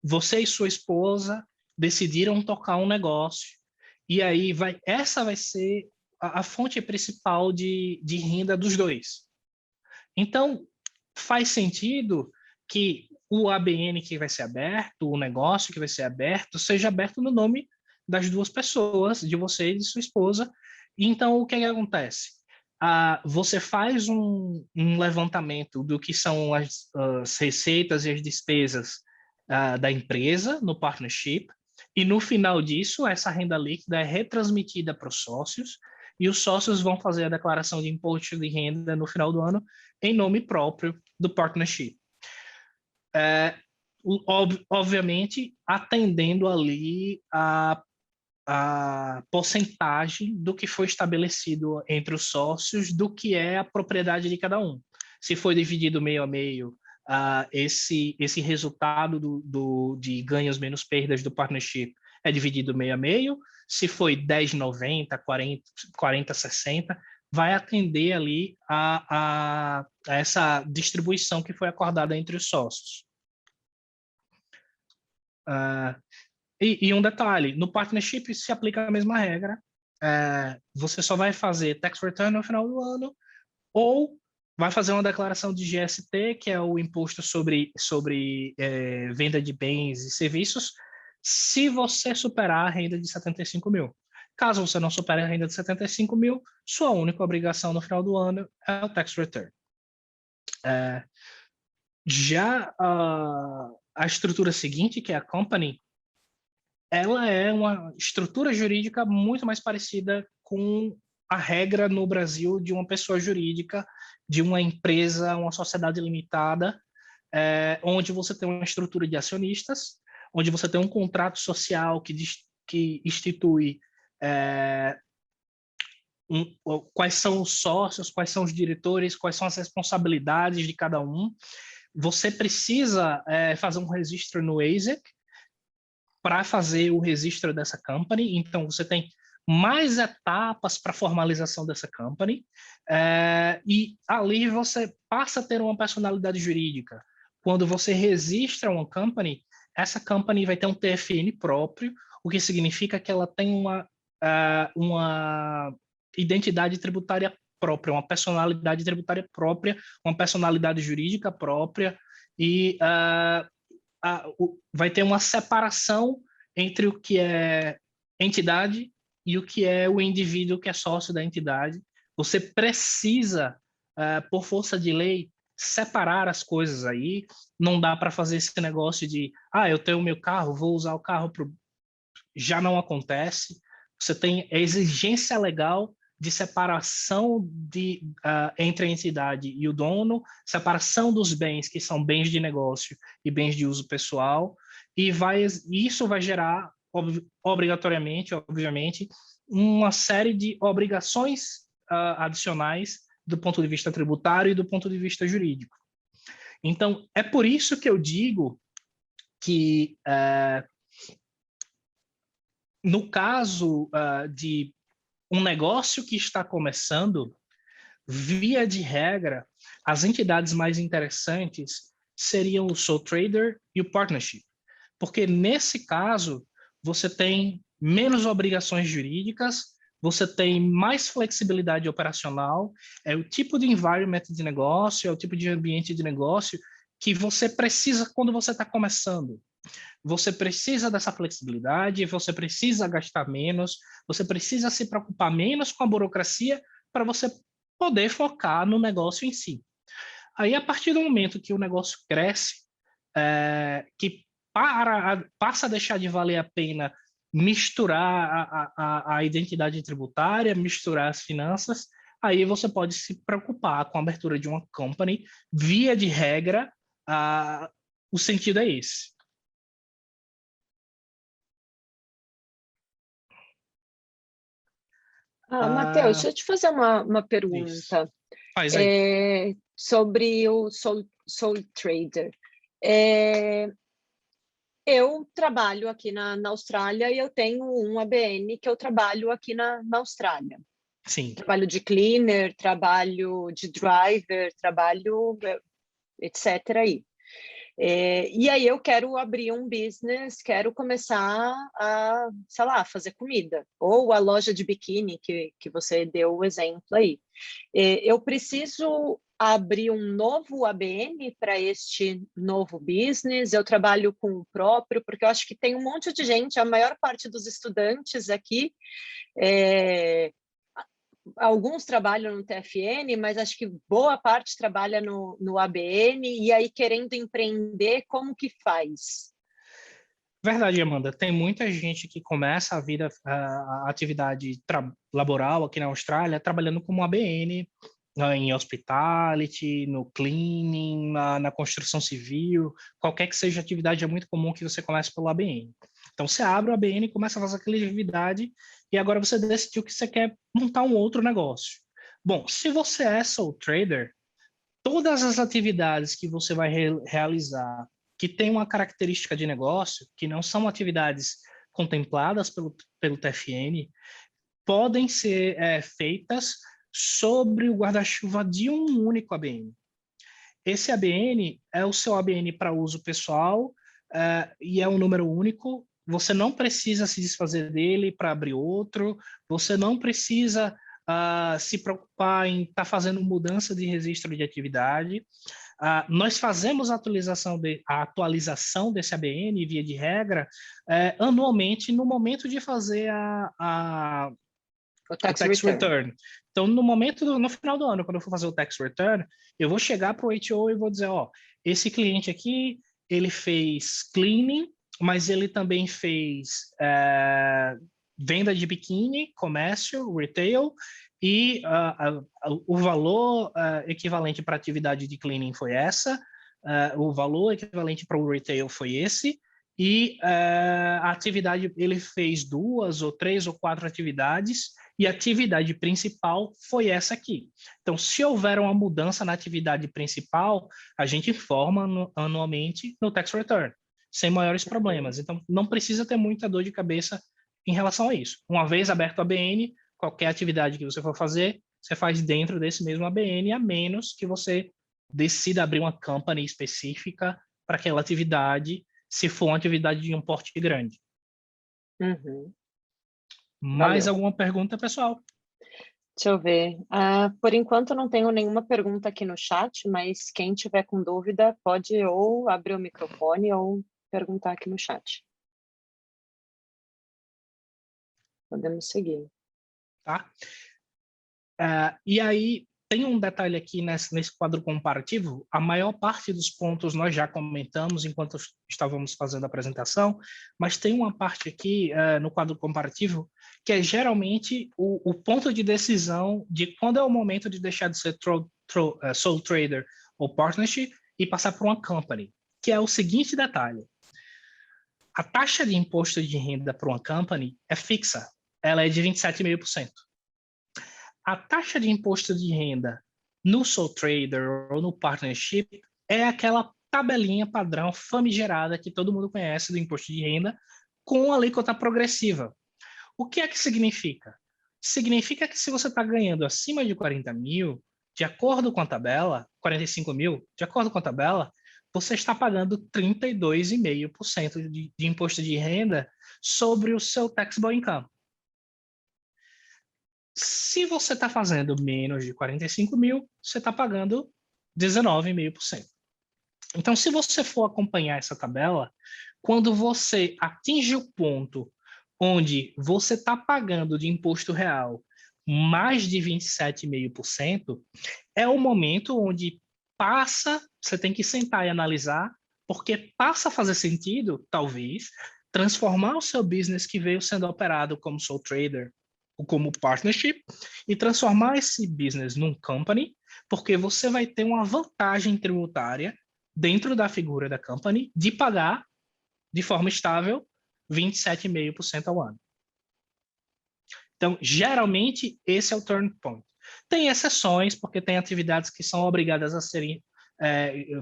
S2: você e sua esposa decidiram tocar um negócio. E aí essa vai ser a fonte principal de renda dos dois. Então, faz sentido que o ABN que vai ser aberto, o negócio que vai ser aberto, seja aberto no nome das duas pessoas, de você e de sua esposa. Então, o que acontece? você faz um levantamento do que são as receitas e as despesas da empresa no partnership, e no final disso, essa renda líquida é retransmitida para os sócios, e os sócios vão fazer a declaração de imposto de renda no final do ano em nome próprio do partnership. Obviamente, atendendo ali a porcentagem do que foi estabelecido entre os sócios do que é a propriedade de cada um. Se foi dividido meio a meio, esse resultado de ganhos menos perdas do partnership é dividido meio a meio. Se foi 10-90, 40-60, vai atender ali a essa distribuição que foi acordada entre os sócios. E um detalhe, no partnership se aplica a mesma regra, você só vai fazer tax return no final do ano, ou vai fazer uma declaração de GST, que é o imposto sobre venda de bens e serviços, se você superar a renda de 75 mil. Caso você não supere a renda de 75 mil, sua única obrigação no final do ano é o tax return. Já a estrutura seguinte, que é a company, ela é uma estrutura jurídica muito mais parecida com a regra no Brasil de uma pessoa jurídica, de uma empresa, uma sociedade limitada, onde você tem uma estrutura de acionistas, onde você tem um contrato social que institui quais são os sócios, quais são os diretores, quais são as responsabilidades de cada um. Você precisa fazer um registro no ASIC para fazer o registro dessa company, então você tem mais etapas para formalização dessa company, e ali você passa a ter uma personalidade jurídica. Quando você registra uma company, essa company vai ter um TFN próprio, o que significa que ela tem uma identidade tributária própria, uma personalidade tributária própria, uma personalidade jurídica própria, e vai ter uma separação entre o que é entidade e o que é o indivíduo que é sócio da entidade. Você precisa, por força de lei, separar as coisas aí. Não dá para fazer esse negócio de, eu tenho o meu carro, vou usar o carro já não acontece. Você tem a exigência legal de separação entre a entidade e o dono, separação dos bens, que são bens de negócio e bens de uso pessoal, e isso vai gerar, obrigatoriamente, obviamente, uma série de obrigações adicionais do ponto de vista tributário e do ponto de vista jurídico. Então, é por isso que eu digo que, no caso de um negócio que está começando, via de regra, as entidades mais interessantes seriam o sole trader e o partnership, porque nesse caso você tem menos obrigações jurídicas, você tem mais flexibilidade operacional, é o tipo de environment de negócio, é o tipo de ambiente de negócio que você precisa quando você está começando. Você precisa dessa flexibilidade, você precisa gastar menos, você precisa se preocupar menos com a burocracia para você poder focar no negócio em si. Aí, a partir do momento que o negócio cresce, que passa a deixar de valer a pena misturar a identidade tributária, misturar as finanças, aí você pode se preocupar com a abertura de uma company. Via de regra, o sentido é esse.
S1: Matheus, deixa eu te fazer uma pergunta sobre o sole trader. Eu trabalho aqui na Austrália e eu tenho um ABN que eu trabalho aqui na Austrália.
S2: Sim.
S1: Trabalho de cleaner, trabalho de driver, trabalho etc. aí. E aí eu quero abrir um business, quero começar a, sei lá, fazer comida, ou a loja de biquíni que você deu o exemplo aí. Eu preciso abrir um novo ABN para este novo business, eu trabalho com o próprio, porque eu acho que tem um monte de gente, a maior parte dos estudantes aqui alguns trabalham no TFN, mas acho que boa parte trabalha no ABN, e aí querendo empreender, como que faz?
S2: Verdade, Amanda. Tem muita gente que começa a atividade laboral aqui na Austrália trabalhando como ABN, em hospitality, no cleaning, na construção civil, qualquer que seja a atividade, é muito comum que você comece pelo ABN. Então, você abre o ABN, começa a fazer aquela atividade, e agora você decidiu que você quer montar um outro negócio. Bom, se você é sole trader, todas as atividades que você vai realizar que tem uma característica de negócio, que não são atividades contempladas pelo TFN, podem ser feitas sobre o guarda-chuva de um único ABN. Esse ABN é o seu ABN para uso pessoal e é um número único. Você não precisa se desfazer dele para abrir outro, você não precisa se preocupar em estar fazendo mudança de registro de atividade. Nós fazemos a atualização desse ABN, via de regra, anualmente, no momento de fazer
S1: O tax
S2: return. Então, no final do ano, quando eu for fazer o tax return, eu vou chegar para o HO e vou dizer, ó, esse cliente aqui, ele fez cleaning, mas ele também fez venda de biquíni, comércio, retail, e o valor equivalente para a atividade de cleaning foi essa, o valor equivalente para o retail foi esse, e a atividade, ele fez 2 ou 3 ou 4 atividades, e a atividade principal foi essa aqui. Então, se houver uma mudança na atividade principal, a gente informa anualmente no tax return, sem maiores problemas. Então, não precisa ter muita dor de cabeça em relação a isso. Uma vez aberto o ABN, qualquer atividade que você for fazer, você faz dentro desse mesmo ABN, a menos que você decida abrir uma company específica para aquela atividade, se for uma atividade de um porte grande.
S1: Uhum.
S2: Mais
S1: Valeu.
S2: alguma pergunta, pessoal?
S1: Deixa eu ver. Por enquanto não tenho nenhuma pergunta aqui no chat, mas quem tiver com dúvida pode ou abrir o microfone ou perguntar aqui no chat. Podemos seguir.
S2: Tá? E aí, tem um detalhe aqui nesse quadro comparativo, a maior parte dos pontos nós já comentamos enquanto estávamos fazendo a apresentação, mas tem uma parte aqui no quadro comparativo que é geralmente o ponto de decisão de quando é o momento de deixar de ser sole trader ou partnership e passar para uma company, que é o seguinte detalhe. A taxa de imposto de renda para uma company é fixa, ela é de 27,5%. A taxa de imposto de renda no sole trader ou no partnership é aquela tabelinha padrão famigerada que todo mundo conhece do imposto de renda com alíquota progressiva. O que é que significa? Significa que se você está ganhando acima de 40 mil, de acordo com a tabela, 45 mil, de acordo com a tabela, você está pagando 32,5% de imposto de renda sobre o seu taxable income. Se você está fazendo menos de 45 mil, você está pagando 19,5%. Então, se você for acompanhar essa tabela, quando você atinge o ponto onde você está pagando de imposto real mais de 27,5%, é o momento onde você tem que sentar e analisar, porque passa a fazer sentido, talvez, transformar o seu business que veio sendo operado como sole trader, como partnership, e transformar esse business num company, porque você vai ter uma vantagem tributária dentro da figura da company de pagar de forma estável 27,5% ao ano. Então, geralmente, esse é o turn point. Tem exceções, porque tem atividades que são obrigadas a serem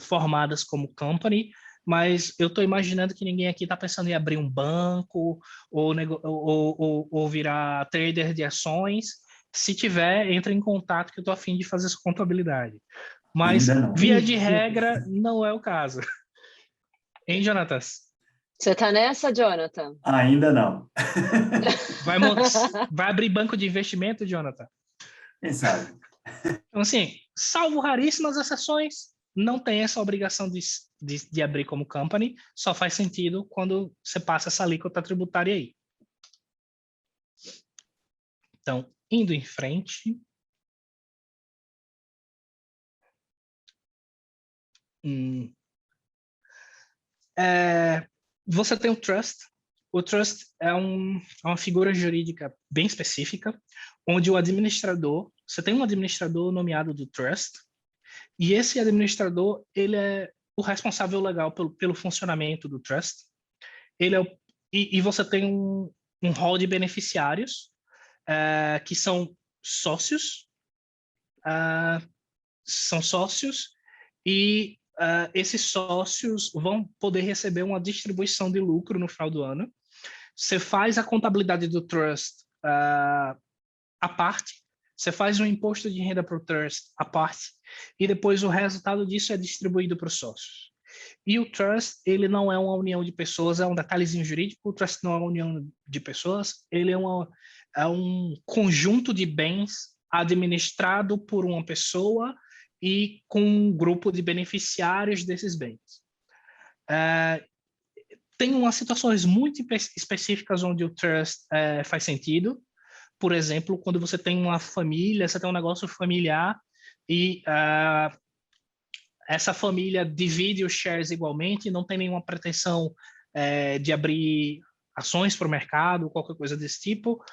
S2: formadas como company, mas eu estou imaginando que ninguém aqui está pensando em abrir um banco ou virar trader de ações. Se tiver, entre em contato que eu estou a fim de fazer essa contabilidade. Mas, via de regra, não é o caso. Hein, Jonatas?
S1: Você está nessa, Jonathan?
S3: Ainda não.
S2: Vai abrir banco de investimento, Jonathan?
S3: Quem sabe?
S2: Então, assim, salvo raríssimas exceções, não tem essa obrigação de abrir como company, só faz sentido quando você passa essa alíquota tributária aí. Então, indo em frente. Você tem o trust. O trust é uma figura jurídica bem específica, onde você tem um administrador nomeado do trust, e esse administrador, ele é o responsável legal pelo funcionamento do trust. E você tem um hall de beneficiários, que são sócios, e esses sócios vão poder receber uma distribuição de lucro no final do ano. Você faz a contabilidade do trust à parte, você faz um imposto de renda para o trust à parte, e depois o resultado disso é distribuído para os sócios. E o trust, ele não é uma união de pessoas, é um detalhezinho jurídico, o trust não é uma união de pessoas, ele é um conjunto de bens administrado por uma pessoa e com um grupo de beneficiários desses bens. Tem umas situações muito específicas onde o trust faz sentido. Por exemplo, quando você tem uma família, você tem um negócio familiar e essa família divide os shares igualmente, não tem nenhuma pretensão de abrir ações para o mercado, qualquer coisa desse tipo.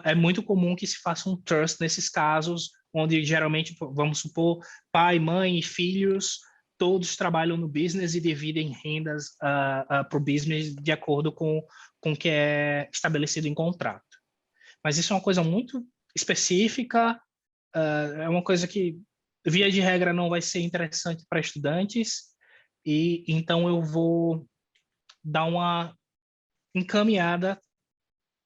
S2: É muito comum que se faça um trust nesses casos, onde geralmente, vamos supor, pai, mãe e filhos, todos trabalham no business e dividem rendas para o business de acordo com o que é estabelecido em contrato. Mas isso é uma coisa muito específica, é uma coisa que, via de regra, não vai ser interessante para estudantes, e então eu vou dar uma encaminhada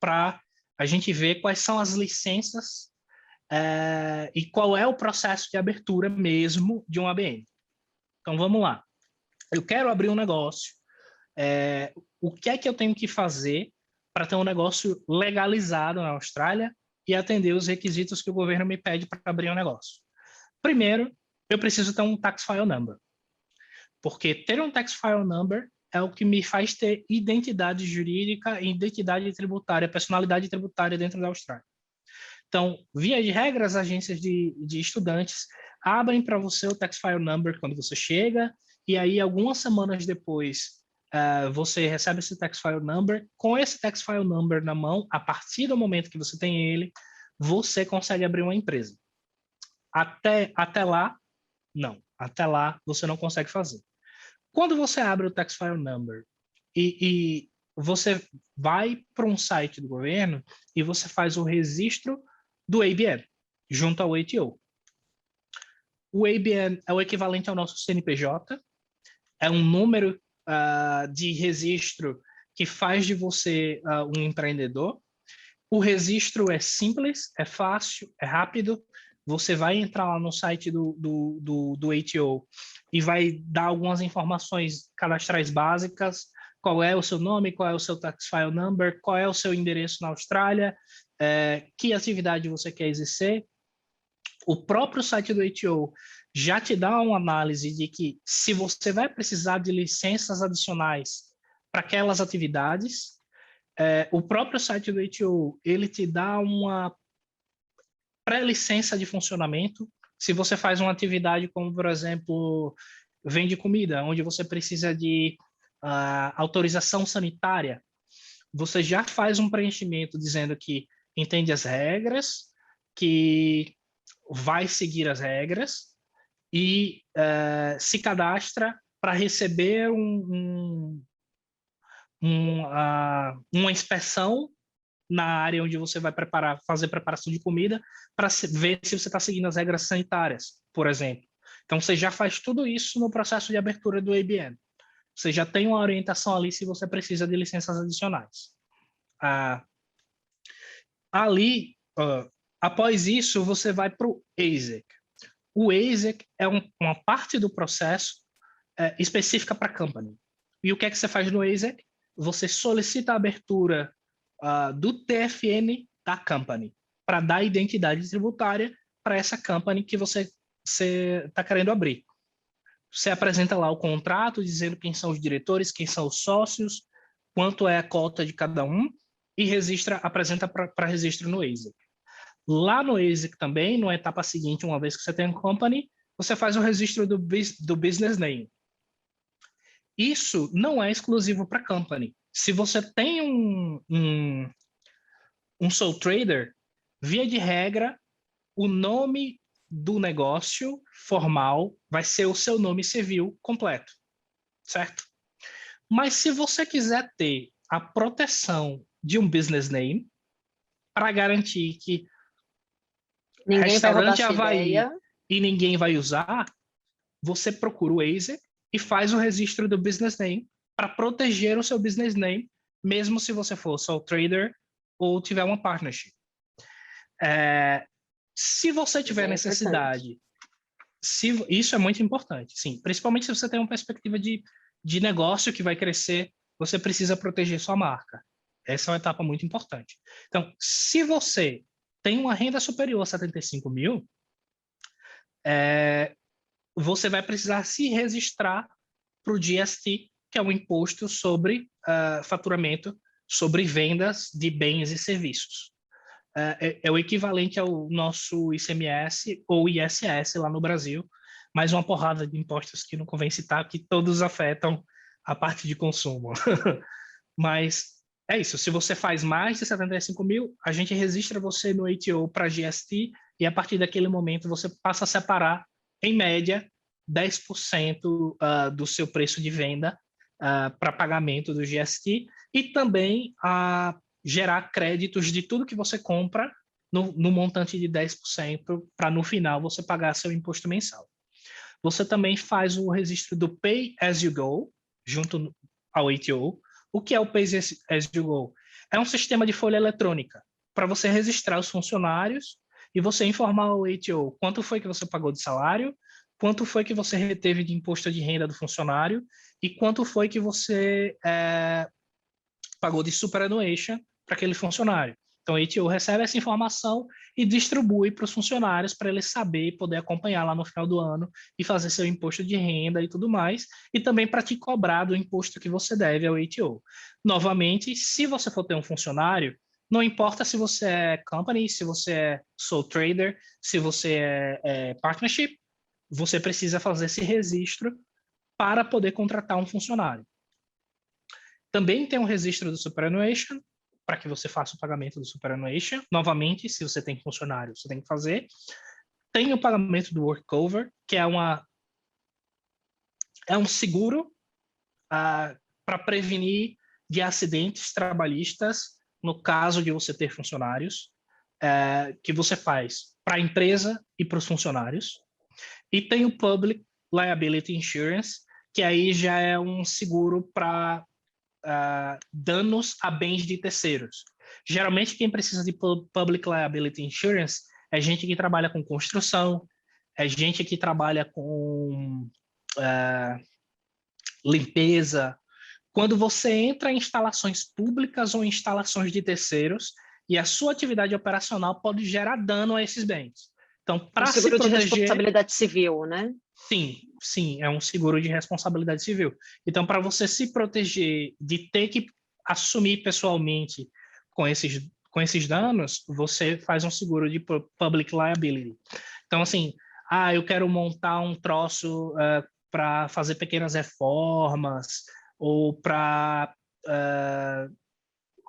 S2: para a gente ver quais são as licenças e qual é o processo de abertura mesmo de um ABN. Então, vamos lá. Eu quero abrir um negócio. O que é que eu tenho que fazer para ter um negócio legalizado na Austrália e atender os requisitos que o governo me pede para abrir um negócio? Primeiro, eu preciso ter um tax file number, porque ter um tax file number é o que me faz ter identidade jurídica, identidade tributária, personalidade tributária dentro da Austrália. Então, via de regra, as agências de estudantes abrem para você o tax file number quando você chega, e aí algumas semanas depois você recebe esse tax file number. Com esse tax file number na mão, a partir do momento que você tem ele, você consegue abrir uma empresa. Até lá, não. Até lá, você não consegue fazer. Quando você abre o tax file number e você vai para um site do governo e você faz o registro do ABN junto ao ATO. O ABN é o equivalente ao nosso CNPJ, é um número de registro que faz de você um empreendedor. O registro é simples, é fácil, é rápido. Você vai entrar lá no site do ATO e vai dar algumas informações cadastrais básicas, qual é o seu nome, qual é o seu tax file number, qual é o seu endereço na Austrália, que atividade você quer exercer. O próprio site do ATO já te dá uma análise de que se você vai precisar de licenças adicionais para aquelas atividades, o próprio site do ATO, ele te dá uma pré-licença de funcionamento. Se você faz uma atividade como, por exemplo, vende comida, onde você precisa de autorização sanitária, você já faz um preenchimento dizendo que entende as regras, que vai seguir as regras e se cadastra para receber uma inspeção na área onde você vai fazer preparação de comida, para ver se você está seguindo as regras sanitárias, por exemplo. Então, você já faz tudo isso no processo de abertura do ABN. Você já tem uma orientação ali se você precisa de licenças adicionais. Após isso, você vai para o ASIC. O ASIC é uma parte do processo específica para a company. E o que é que você faz no ASIC? Você solicita a abertura do TFN da company, para dar identidade tributária para essa company que você está querendo abrir. Você apresenta lá o contrato, dizendo quem são os diretores, quem são os sócios, quanto é a cota de cada um, e apresenta para registro no ASIC. Lá no ASIC também, na etapa seguinte, uma vez que você tem a company, você faz o registro do business name. Isso não é exclusivo para company. Se você tem um sole trader, via de regra, o nome do negócio formal vai ser o seu nome civil completo, certo? Mas se você quiser ter a proteção de um business name, para garantir que
S1: Ninguém vai roubar
S2: restaurante
S1: sua
S2: Havaí
S1: ideia.
S2: e ninguém vai usar, você procura o ASIC e faz o registro do business name para proteger o seu business name, mesmo se você for sole trader ou tiver uma partnership. Se você tiver necessidade, isso é muito importante, sim, principalmente se você tem uma perspectiva de negócio que vai crescer, você precisa proteger sua marca. Essa é uma etapa muito importante. Então, se você tem uma renda superior a 75 mil, você vai precisar se registrar para o GST, que é o imposto sobre faturamento, sobre vendas de bens e serviços. É o equivalente ao nosso ICMS ou ISS lá no Brasil, mais uma porrada de impostos que não convém citar, que todos afetam a parte de consumo. Mas é isso, se você faz mais de 75 mil, a gente registra você no ATO para GST e a partir daquele momento você passa a separar, em média, 10% do seu preço de venda para pagamento do GST e também gerar créditos de tudo que você compra no montante de 10% para no final você pagar seu imposto mensal. Você também faz o registro do Pay As You Go junto ao ATO. O que é o Pay As You Go? É um sistema de folha eletrônica para você registrar os funcionários e você informar ao ATO quanto foi que você pagou de salário, quanto foi que você reteve de imposto de renda do funcionário e quanto foi que você pagou de superannuation para aquele funcionário. Então, o ATO recebe essa informação e distribui para os funcionários para eles saber e poder acompanhar lá no final do ano e fazer seu imposto de renda e tudo mais, e também para te cobrar do imposto que você deve ao ATO. Novamente, se você for ter um funcionário, não importa se você é company, se você é sole trader, se você é partnership, você precisa fazer esse registro para poder contratar um funcionário. Também tem um registro do superannuation, para que você faça o pagamento do superannuation. Novamente, se você tem funcionário, você tem que fazer. Tem o pagamento do workover, que é um seguro para prevenir de acidentes trabalhistas no caso de você ter funcionários, que você faz para a empresa e para os funcionários. E tem o Public Liability Insurance, que aí já é um seguro para danos a bens de terceiros. Geralmente, quem precisa de Public Liability Insurance é gente que trabalha com construção, é gente que trabalha com limpeza. Quando você entra em instalações públicas ou instalações de terceiros e a sua atividade operacional pode gerar dano a esses bens. Então, para se
S1: seguro de
S2: proteger...
S1: responsabilidade civil, né?
S2: Sim, é um seguro de responsabilidade civil. Então, para você se proteger de ter que assumir pessoalmente com esses danos, você faz um seguro de public liability. Então, assim, eu quero montar um troço para fazer pequenas reformas ou para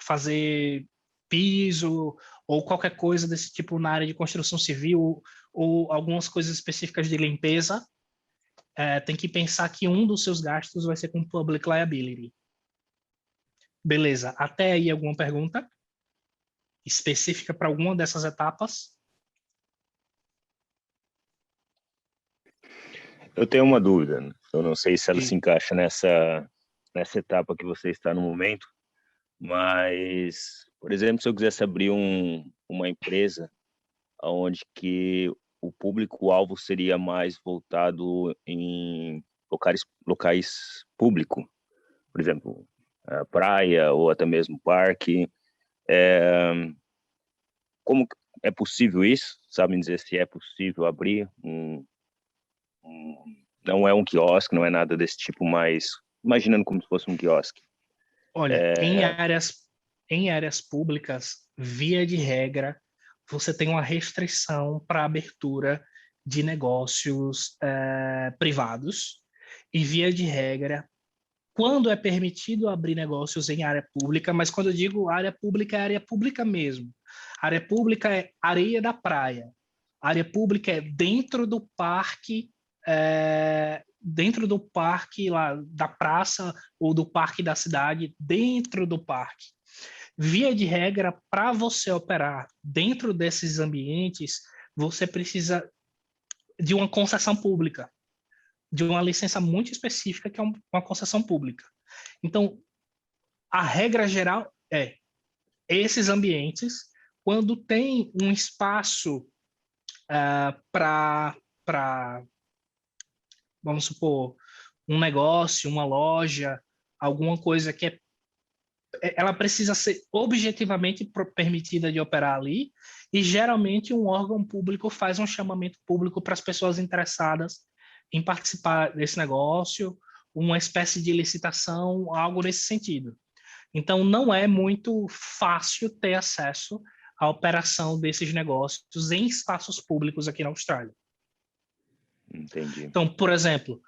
S2: fazer piso ou qualquer coisa desse tipo na área de construção civil ou algumas coisas específicas de limpeza, tem que pensar que um dos seus gastos vai ser com public liability. Beleza, até aí alguma pergunta específica para alguma dessas etapas?
S5: Eu tenho uma dúvida, eu não sei se ela se encaixa nessa etapa que você está no momento, mas, por exemplo, se eu quisesse abrir uma empresa onde que o público-alvo seria mais voltado em locais públicos, por exemplo, a praia ou até mesmo parque. Como é possível isso? Sabem dizer se é possível abrir não é um quiosque, não é nada desse tipo, mas imaginando como se fosse um quiosque.
S2: Olha, em áreas públicas, via de regra, você tem uma restrição para a abertura de negócios privados, e via de regra, quando é permitido abrir negócios em área pública, mas quando eu digo área pública, é área pública mesmo. Área pública é areia da praia. Área pública é dentro do parque lá da praça ou do parque da cidade, dentro do parque. Via de regra, para você operar dentro desses ambientes, você precisa de uma concessão pública, de uma licença muito específica, que é uma concessão pública. Então, a regra geral é esses ambientes, quando tem um espaço para, vamos supor, um negócio, uma loja, alguma coisa que ela precisa ser objetivamente permitida de operar ali, e geralmente um órgão público faz um chamamento público para as pessoas interessadas em participar desse negócio, uma espécie de licitação, algo nesse sentido. Então, não é muito fácil ter acesso à operação desses negócios em espaços públicos aqui na Austrália.
S5: Entendi.
S2: Então, por exemplo,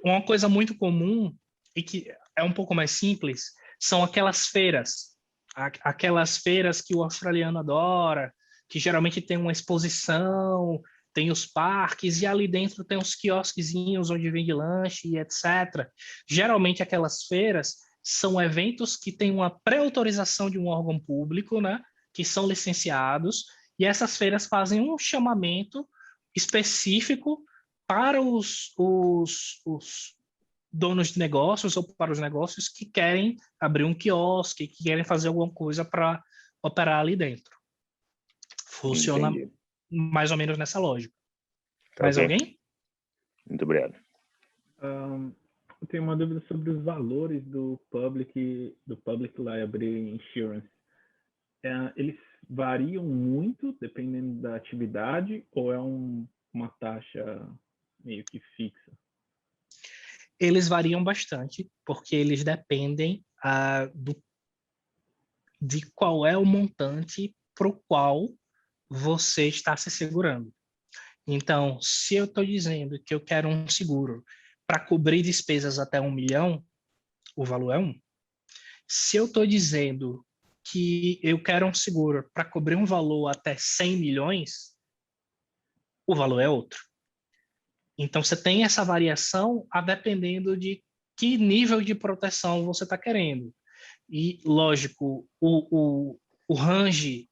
S2: uma coisa muito comum e que é um pouco mais simples são aquelas feiras que o australiano adora, que geralmente tem uma exposição, tem os parques, e ali dentro tem os quiosquezinhos onde vende lanche e etc. Geralmente aquelas feiras são eventos que têm uma pré-autorização de um órgão público, né, que são licenciados, e essas feiras fazem um chamamento específico para os donos de negócios ou para os negócios que querem abrir um quiosque, que querem fazer alguma coisa para operar ali dentro. Funciona
S5: Entendi.
S2: mais ou menos nessa lógica.
S5: Tá,
S2: Mais
S5: ok.
S2: alguém?
S5: Muito obrigado.
S6: Eu tenho uma dúvida sobre os valores do Public Liability Insurance. Eles variam muito dependendo da atividade, ou é uma taxa meio que fixa?
S2: Eles variam bastante, porque eles dependem de qual é o montante para o qual você está se segurando. Então, se eu estou dizendo que eu quero um seguro para cobrir despesas até 1 milhão, o valor é 1. Se eu estou dizendo que eu quero um seguro para cobrir um valor até 100 milhões, o valor é outro. Então, você tem essa variação a dependendo de que nível de proteção você está querendo. E, lógico, o range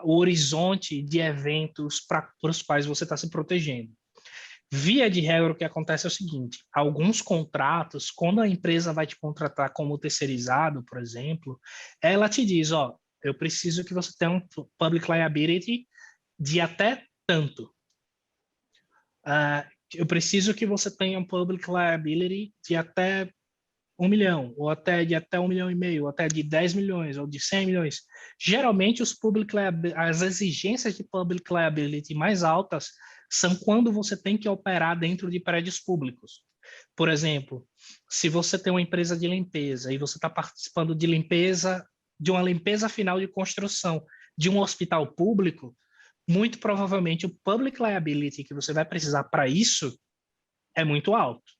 S2: o horizonte de eventos para os quais você está se protegendo. Via de regra, o que acontece é o seguinte: alguns contratos, quando a empresa vai te contratar como terceirizado, por exemplo, ela te diz, eu preciso que você tenha um public liability de até tanto. Eu preciso que você tenha um public liability de até 1 milhão, ou até de até 1,5 milhão, ou até de 10 milhões, ou de 100 milhões. Geralmente, as exigências de public liability mais altas são quando você tem que operar dentro de prédios públicos. Por exemplo, se você tem uma empresa de limpeza e você está participando de uma limpeza final de construção de um hospital público, muito provavelmente o public liability que você vai precisar para isso é muito alto.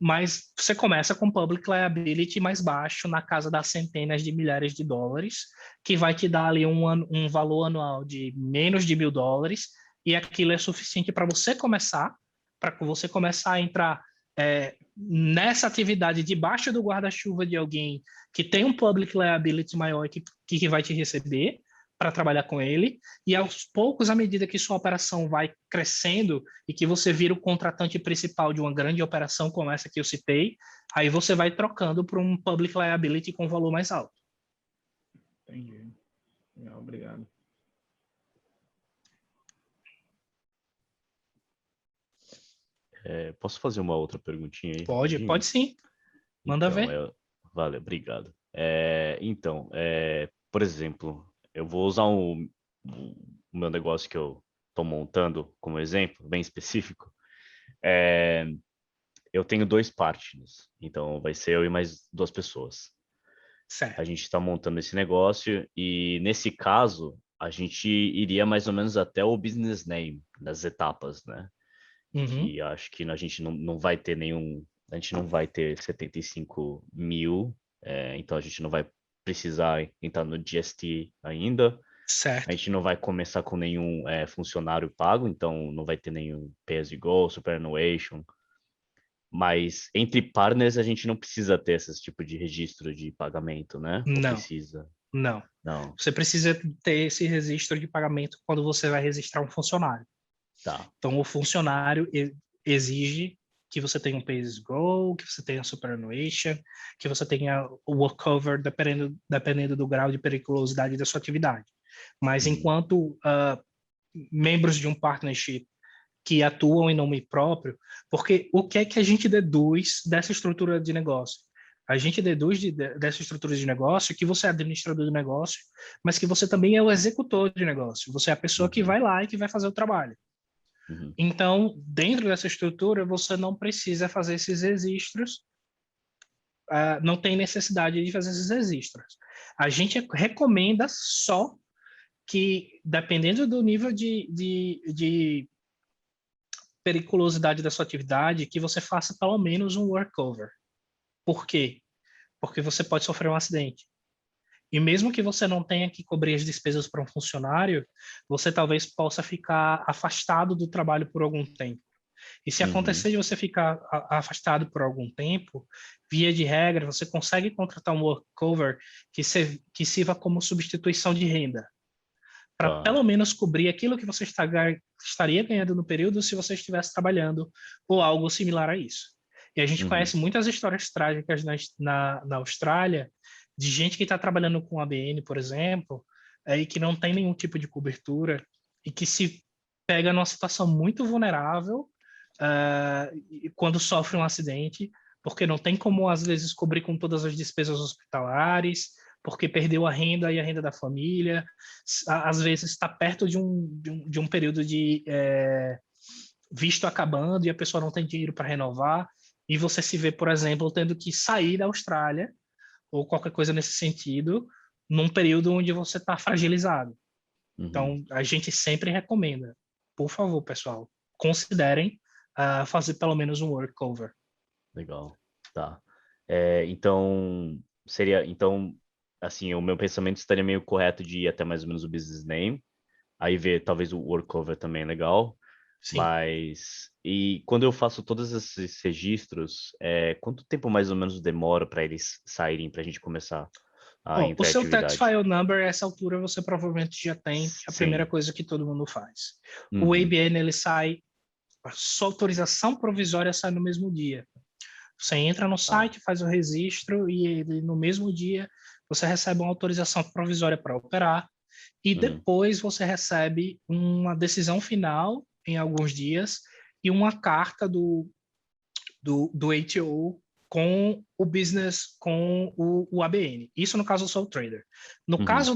S2: Mas você começa com public liability mais baixo, na casa das centenas de milhares de dólares, que vai te dar ali um valor anual de menos de $1.000, e aquilo é suficiente para você começar a entrar nessa atividade debaixo do guarda-chuva de alguém que tem um public liability maior que vai te receber para trabalhar com ele, e aos poucos, à medida que sua operação vai crescendo e que você vira o contratante principal de uma grande operação como essa que eu citei, aí você vai trocando para um public liability com valor mais alto.
S6: Entendi. Legal, obrigado.
S4: Posso fazer uma outra perguntinha aí?
S2: Pode sim. Manda
S4: então,
S2: ver.
S4: Vale, obrigado. Por exemplo, eu vou usar o meu negócio que eu estou montando como exemplo, bem específico. Eu tenho 2 partners, então vai ser eu e mais 2 pessoas.
S2: Certo.
S4: A gente está montando esse negócio e, nesse caso, a gente iria mais ou menos até o business name, das etapas, né?
S2: Uhum.
S4: Que acho que a gente não vai ter a gente não vai ter 75 mil, então a gente não vai precisar entrar no GST ainda.
S2: Certo.
S4: A gente não vai começar com nenhum funcionário pago, então não vai ter nenhum pay-as-you-go, superannuation. Mas entre partners a gente não precisa ter esse tipo de registro de pagamento, né? Ou
S2: Não,
S4: precisa?
S2: não.
S4: Não.
S2: Você precisa ter esse registro de pagamento quando você vai registrar um funcionário.
S4: Tá.
S2: Então, o funcionário exige que você tenha um pay-as-you-go, que você tenha superannuation, que você tenha o workover, dependendo do grau de periculosidade da sua atividade. Mas enquanto membros de um partnership que atuam em nome próprio, porque o que é que a gente deduz dessa estrutura de negócio? A gente deduz dessa estrutura de negócio que você é administrador do negócio, mas que você também é o executor de negócio. Você é a pessoa que vai lá e que vai fazer o trabalho. Então, dentro dessa estrutura, você não precisa fazer esses registros, não tem necessidade de fazer esses registros. A gente recomenda só que, dependendo do nível de periculosidade da sua atividade, que você faça pelo menos um workover. Por quê? Porque você pode sofrer um acidente. E mesmo que você não tenha que cobrir as despesas para um funcionário, você talvez possa ficar afastado do trabalho por algum tempo. E se acontecer de você ficar afastado por algum tempo, via de regra, você consegue contratar um workover que sirva como substituição de renda, para pelo menos cobrir aquilo que você estaria ganhando no período se você estivesse trabalhando ou algo similar a isso. E a gente conhece muitas histórias trágicas na Austrália de gente que está trabalhando com ABN, por exemplo, e que não tem nenhum tipo de cobertura e que se pega numa situação muito vulnerável quando sofre um acidente, porque não tem como, às vezes, cobrir com todas as despesas hospitalares, porque perdeu a renda e a renda da família, às vezes está perto de um período de visto acabando e a pessoa não tem dinheiro para renovar, e você se vê, por exemplo, tendo que sair da Austrália, ou qualquer coisa nesse sentido, num período onde você está fragilizado. Então, a gente sempre recomenda, por favor, pessoal, considerem fazer pelo menos um workover.
S4: Legal, tá. Então, assim, o meu pensamento estaria meio correto de ir até mais ou menos o business name, aí ver talvez o workover também é legal.
S2: Sim.
S4: Mas, e quando eu faço todos esses registros, quanto tempo mais ou menos demora para eles saírem, para a gente começar a entrar
S2: o
S4: em
S2: seu
S4: atividade?
S2: tax file number, essa altura você provavelmente já tem, a primeira coisa que todo mundo faz. O ABN, ele sai, a sua autorização provisória sai no mesmo dia. Você entra no site, faz o registro e no mesmo dia você recebe uma autorização provisória para operar e depois você recebe uma decisão final em alguns dias e uma carta do ATO com o business, com o ABN. Isso no caso do sole trader. No caso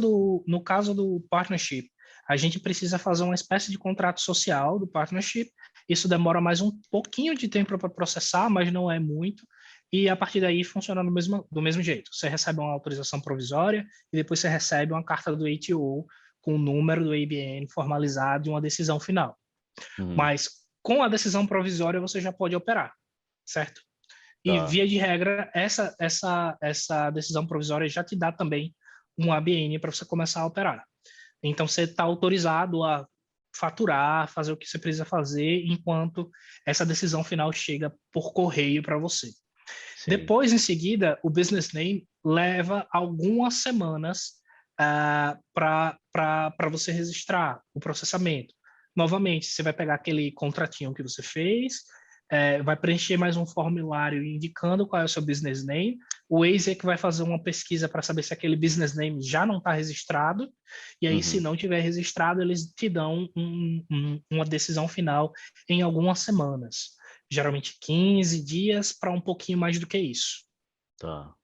S2: do partnership, a gente precisa fazer uma espécie de contrato social do partnership. Isso demora mais um pouquinho de tempo para processar, mas não é muito. E a partir daí funciona do mesmo jeito. Você recebe uma autorização provisória e depois você recebe uma carta do ATO com o número do ABN formalizado e uma decisão final. Mas com a decisão provisória você já pode operar, certo? E via de regra, essa decisão provisória já te dá também um ABN para você começar a operar. Então você está autorizado a faturar, fazer o que você precisa fazer, enquanto essa decisão final chega por correio para você. Sim. Depois, em seguida, o business name leva algumas semanas para você registrar o processamento. Novamente, você vai pegar aquele contratinho que você fez, vai preencher mais um formulário indicando qual é o seu business name. O Waze é que vai fazer uma pesquisa para saber se aquele business name já não está registrado. E aí, se não tiver registrado, eles te dão uma decisão final em algumas semanas. Geralmente 15 dias para um pouquinho mais do que isso.
S4: Tá.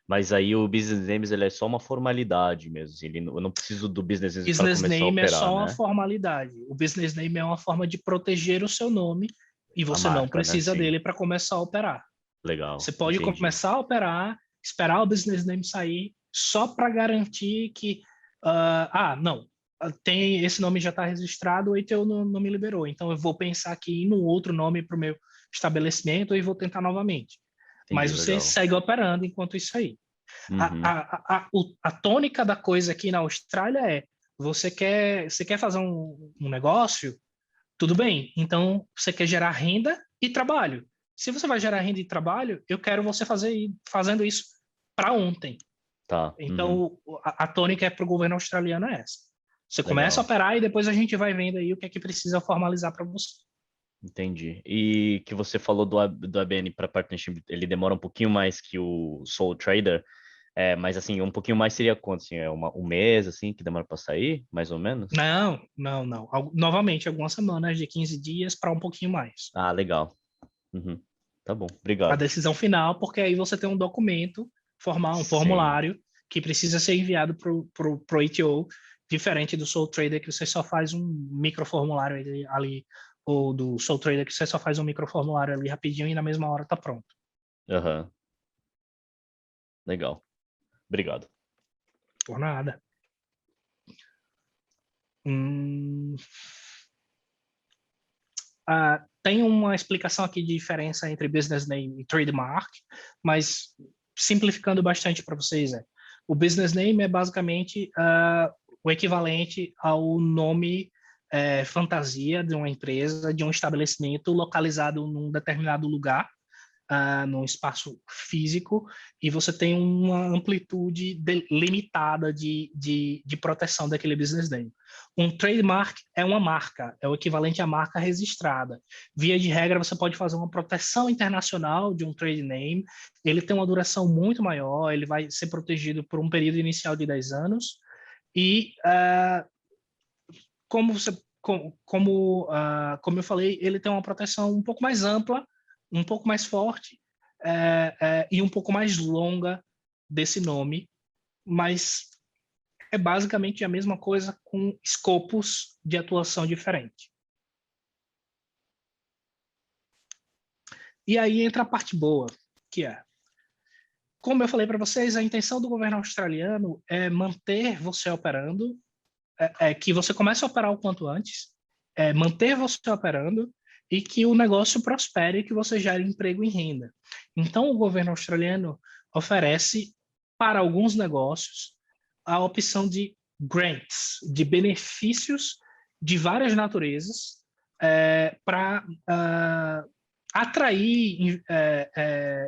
S4: Mas aí o business name ele é só uma formalidade mesmo. Eu não preciso do business name para começar a operar,
S2: é só uma
S4: né?
S2: formalidade. O business name é uma forma de proteger o seu nome e você não precisa dele para começar a operar.
S4: Legal.
S2: Você pode começar a operar, esperar o business name sair só para garantir que, não, tem esse nome já está registrado, o ITO não me liberou, então eu vou pensar aqui em um outro nome para o meu estabelecimento e vou tentar novamente. Mas
S4: Entendi,
S2: você
S4: legal.
S2: segue operando enquanto isso aí.
S4: Uhum.
S2: A tônica da coisa aqui na Austrália é, você quer fazer um negócio, tudo bem, então você quer gerar renda e trabalho. Se você vai gerar renda e trabalho, eu quero você fazendo isso para ontem.
S4: Tá. Uhum.
S2: Então, a tônica para o governo australiano é essa. Você começa a
S4: Legal.
S2: operar e depois a gente vai vendo aí o que é que precisa formalizar para você.
S4: Entendi. E que você falou do ABN para partnership, ele demora um pouquinho mais que o Sole Trader, mas assim, um pouquinho mais seria quanto? Assim, um mês, assim, que demora para sair, mais ou menos?
S2: Não. Novamente, algumas semanas, de 15 dias para um pouquinho mais.
S4: Ah, legal. Uhum. Tá bom,
S2: A
S4: obrigado.
S2: decisão final, porque aí você tem um documento, um
S4: Sim.
S2: formulário, que precisa ser enviado para o ATO, diferente do Sole Trader, que você só faz um microformulário ali, ou do Sole Trader, que você só faz um microformulário ali rapidinho e na mesma hora está pronto.
S4: Aham. Legal. Obrigado.
S2: Por nada. Tem uma explicação aqui de diferença entre business name e trademark, mas simplificando bastante para vocês, o business name é basicamente o equivalente ao nome fantasia de uma empresa, de um estabelecimento localizado num determinado lugar, num espaço físico, e você tem uma amplitude limitada de proteção daquele business name. Um trademark é uma marca, é o equivalente à marca registrada. Via de regra, você pode fazer uma proteção internacional de um trade name, ele tem uma duração muito maior, ele vai ser protegido por um período inicial de 10 anos, e como eu falei, ele tem uma proteção um pouco mais ampla, um pouco mais forte e um pouco mais longa desse nome, mas é basicamente a mesma coisa com escopos de atuação diferentes. E aí entra a parte boa, que é, como eu falei para vocês, a intenção do governo australiano é manter você operando, que você comece a operar o quanto antes, manter você operando e que o negócio prospere e que você gere emprego e renda. Então, o governo australiano oferece para alguns negócios a opção de grants, de benefícios de várias naturezas para atrair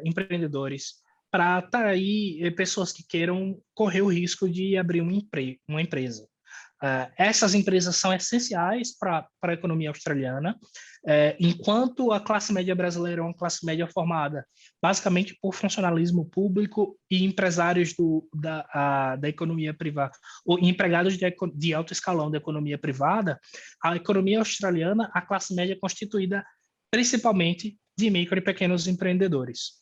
S2: empreendedores, para atrair pessoas que queiram correr o risco de abrir uma empresa. Essas empresas são essenciais para a economia australiana, enquanto a classe média brasileira é uma classe média formada basicamente por funcionalismo público e empresários da economia privada, ou empregados de alto escalão da economia privada, a economia australiana, a classe média é constituída principalmente de micro e pequenos empreendedores.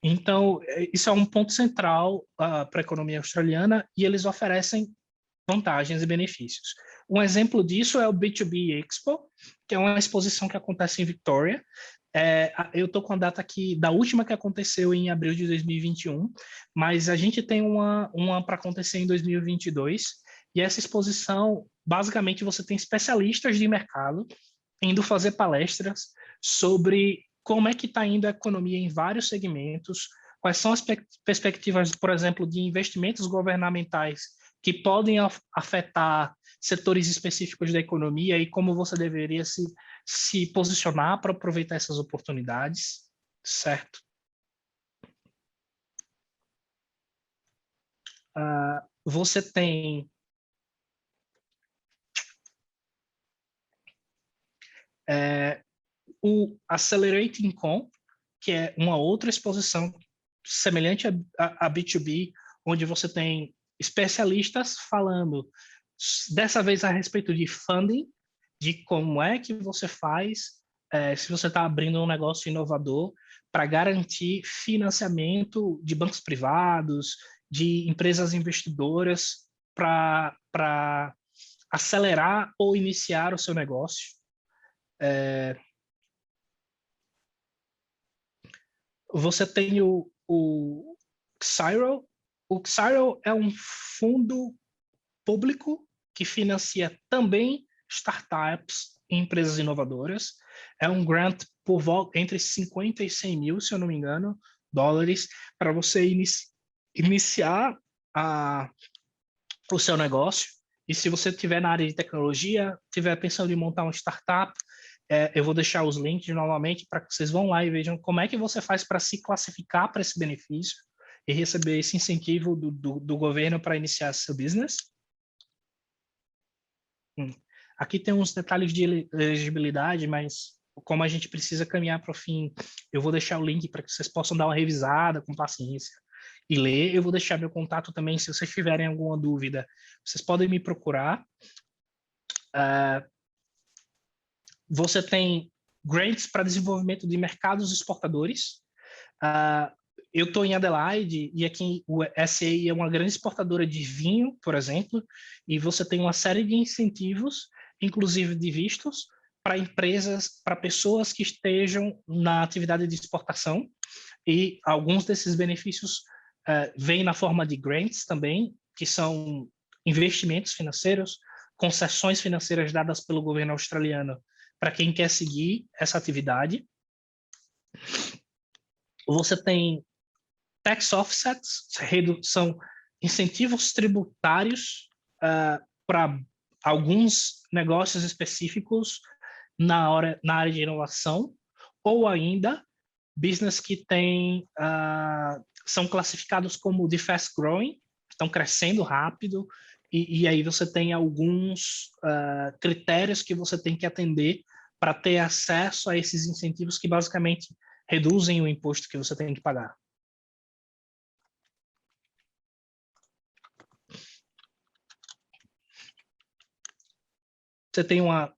S2: Então, isso é um ponto central para a economia australiana e eles oferecem vantagens e benefícios. Um exemplo disso é o B2B Expo, que é uma exposição que acontece em Victoria. Eu estou com a data aqui da última que aconteceu em abril de 2021, mas a gente tem uma para acontecer em 2022, e essa exposição, basicamente, você tem especialistas de mercado indo fazer palestras sobre como é que está indo a economia em vários segmentos, quais são as perspectivas, por exemplo, de investimentos governamentais que podem afetar setores específicos da economia e como você deveria se posicionar para aproveitar essas oportunidades, certo? Você tem o Accelerating Com, que é uma outra exposição semelhante a B2B, onde você tem especialistas falando, dessa vez a respeito de funding, de como é que você faz se você está abrindo um negócio inovador para garantir financiamento de bancos privados, de empresas investidoras para acelerar ou iniciar o seu negócio. Você tem o Xyro, O Xyro é um fundo público que financia também startups e empresas inovadoras. É um grant por volta entre 50 e 100 mil, se eu não me engano, dólares, para você iniciar o seu negócio. E se você estiver na área de tecnologia, estiver pensando em montar uma startup, eu vou deixar os links novamente para que vocês vão lá e vejam como é que você faz para se classificar para esse benefício e receber esse incentivo do governo para iniciar seu business. Aqui tem uns detalhes de elegibilidade, mas como a gente precisa caminhar para o fim, eu vou deixar o link para que vocês possam dar uma revisada com paciência e ler. Eu vou deixar meu contato também, se vocês tiverem alguma dúvida, vocês podem me procurar. Você tem grants para desenvolvimento de mercados exportadores. Eu estou em Adelaide e aqui o SA é uma grande exportadora de vinho, por exemplo, e você tem uma série de incentivos, inclusive de vistos, para empresas, para pessoas que estejam na atividade de exportação, e alguns desses benefícios vêm na forma de grants também, que são investimentos financeiros, concessões financeiras dadas pelo governo australiano para quem quer seguir essa atividade. Você tem tax offsets, são incentivos tributários para alguns negócios específicos na área de inovação, ou ainda business que são classificados como de fast growing, estão crescendo rápido, e aí você tem alguns critérios que você tem que atender para ter acesso a esses incentivos que basicamente reduzem o imposto que você tem que pagar. Você tem uma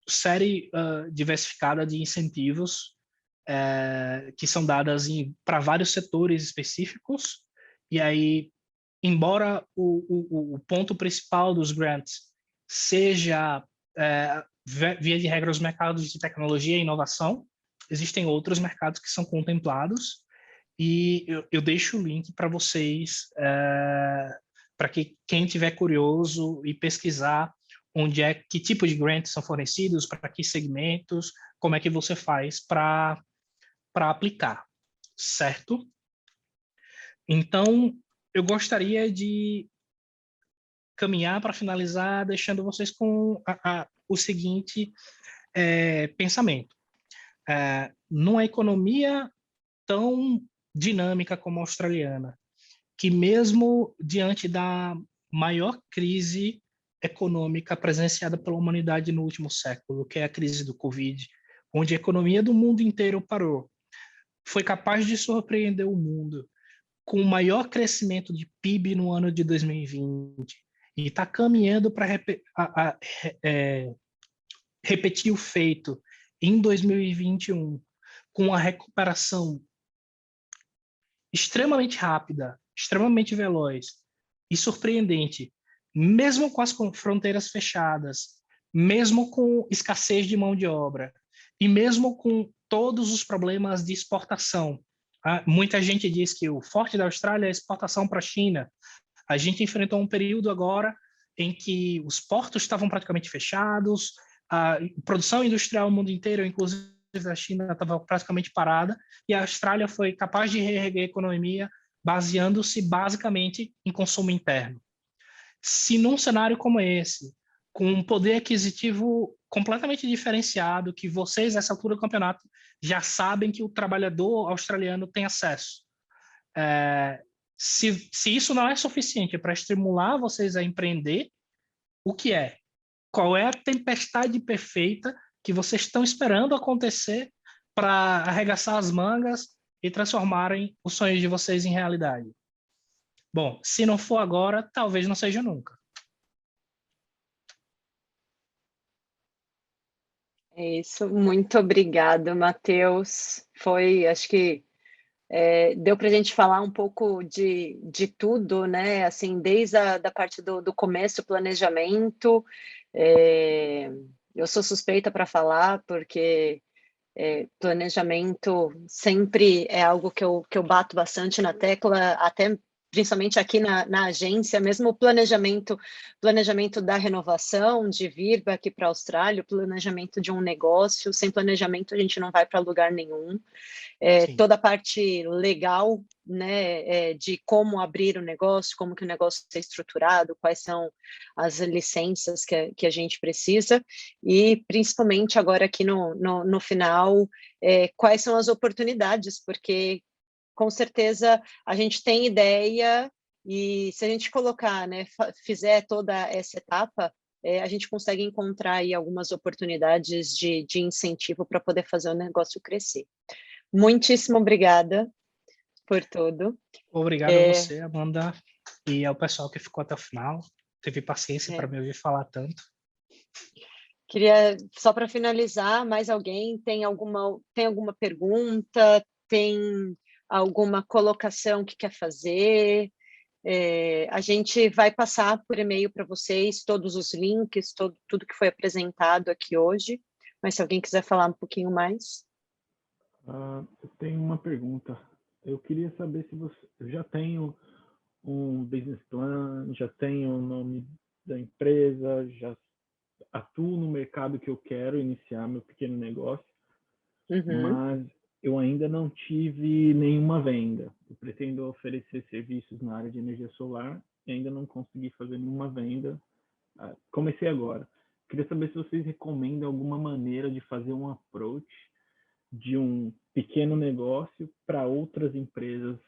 S2: série diversificada de incentivos que são dadas para vários setores específicos, e aí, embora o ponto principal dos grants seja, via de regra, os mercados de tecnologia e inovação, existem outros mercados que são contemplados, e eu deixo o link para vocês, para que quem tiver curioso e pesquisar que tipo de grants são fornecidos, para que segmentos, como é que você faz para aplicar, certo? Então, eu gostaria de caminhar para finalizar, deixando vocês com o seguinte pensamento. Numa economia tão dinâmica como a australiana, que mesmo diante da maior crise econômica presenciada pela humanidade no último século, que é a crise do Covid, onde a economia do mundo inteiro parou, foi capaz de surpreender o mundo com o maior crescimento de PIB no ano de 2020 e está caminhando para repetir o feito em 2021, com uma recuperação extremamente rápida, extremamente veloz e surpreendente, mesmo com as fronteiras fechadas, mesmo com escassez de mão de obra e mesmo com todos os problemas de exportação. Muita gente diz que o forte da Austrália é a exportação para a China. A gente enfrentou um período agora em que os portos estavam praticamente fechados, a produção industrial no mundo inteiro, inclusive da China, estava praticamente parada, e a Austrália foi capaz de reerguer a economia baseando-se basicamente em consumo interno. Se num cenário como esse, com um poder aquisitivo completamente diferenciado, que vocês, nessa altura do campeonato, já sabem que o trabalhador australiano tem acesso. Se isso não é suficiente para estimular vocês a empreender, o que é? Qual é a tempestade perfeita que vocês estão esperando acontecer para arregaçar as mangas e transformarem os sonhos de vocês em realidade? Bom, se não for agora, talvez não seja nunca.
S1: É isso, muito obrigada, Matheus. Acho que deu para a gente falar um pouco de tudo, né? Assim, desde da parte do começo, planejamento. Eu sou suspeita para falar, porque planejamento sempre é algo que eu bato bastante na tecla, até principalmente aqui na agência, mesmo o planejamento da renovação, de vir aqui para a Austrália, o planejamento de um negócio, sem planejamento a gente não vai para lugar nenhum. Toda a parte legal, né, de como abrir o negócio, como que o negócio é estruturado, quais são as licenças que a gente precisa, e principalmente agora aqui no final, quais são as oportunidades, porque com certeza a gente tem ideia, e se a gente colocar, né, fizer toda essa etapa, a gente consegue encontrar aí algumas oportunidades de incentivo para poder fazer o negócio crescer. Muitíssimo obrigada por tudo.
S2: Obrigado a você, Amanda, e ao pessoal que ficou até o final. Teve paciência para me ouvir falar tanto.
S1: Queria, só para finalizar, mais alguém tem alguma pergunta, tem alguma colocação que quer fazer? A gente vai passar por e-mail para vocês todos os links, tudo que foi apresentado aqui hoje, mas se alguém quiser falar um pouquinho mais.
S6: Eu tenho uma pergunta. Eu queria saber se você... Eu já tenho um business plan, já tenho o nome da empresa, já atuo no mercado que eu quero iniciar meu pequeno negócio, mas eu ainda não tive nenhuma venda. Eu pretendo oferecer serviços na área de energia solar e ainda não consegui fazer nenhuma venda. Comecei agora. Queria saber se vocês recomendam alguma maneira de fazer um approach de um pequeno negócio para outras empresas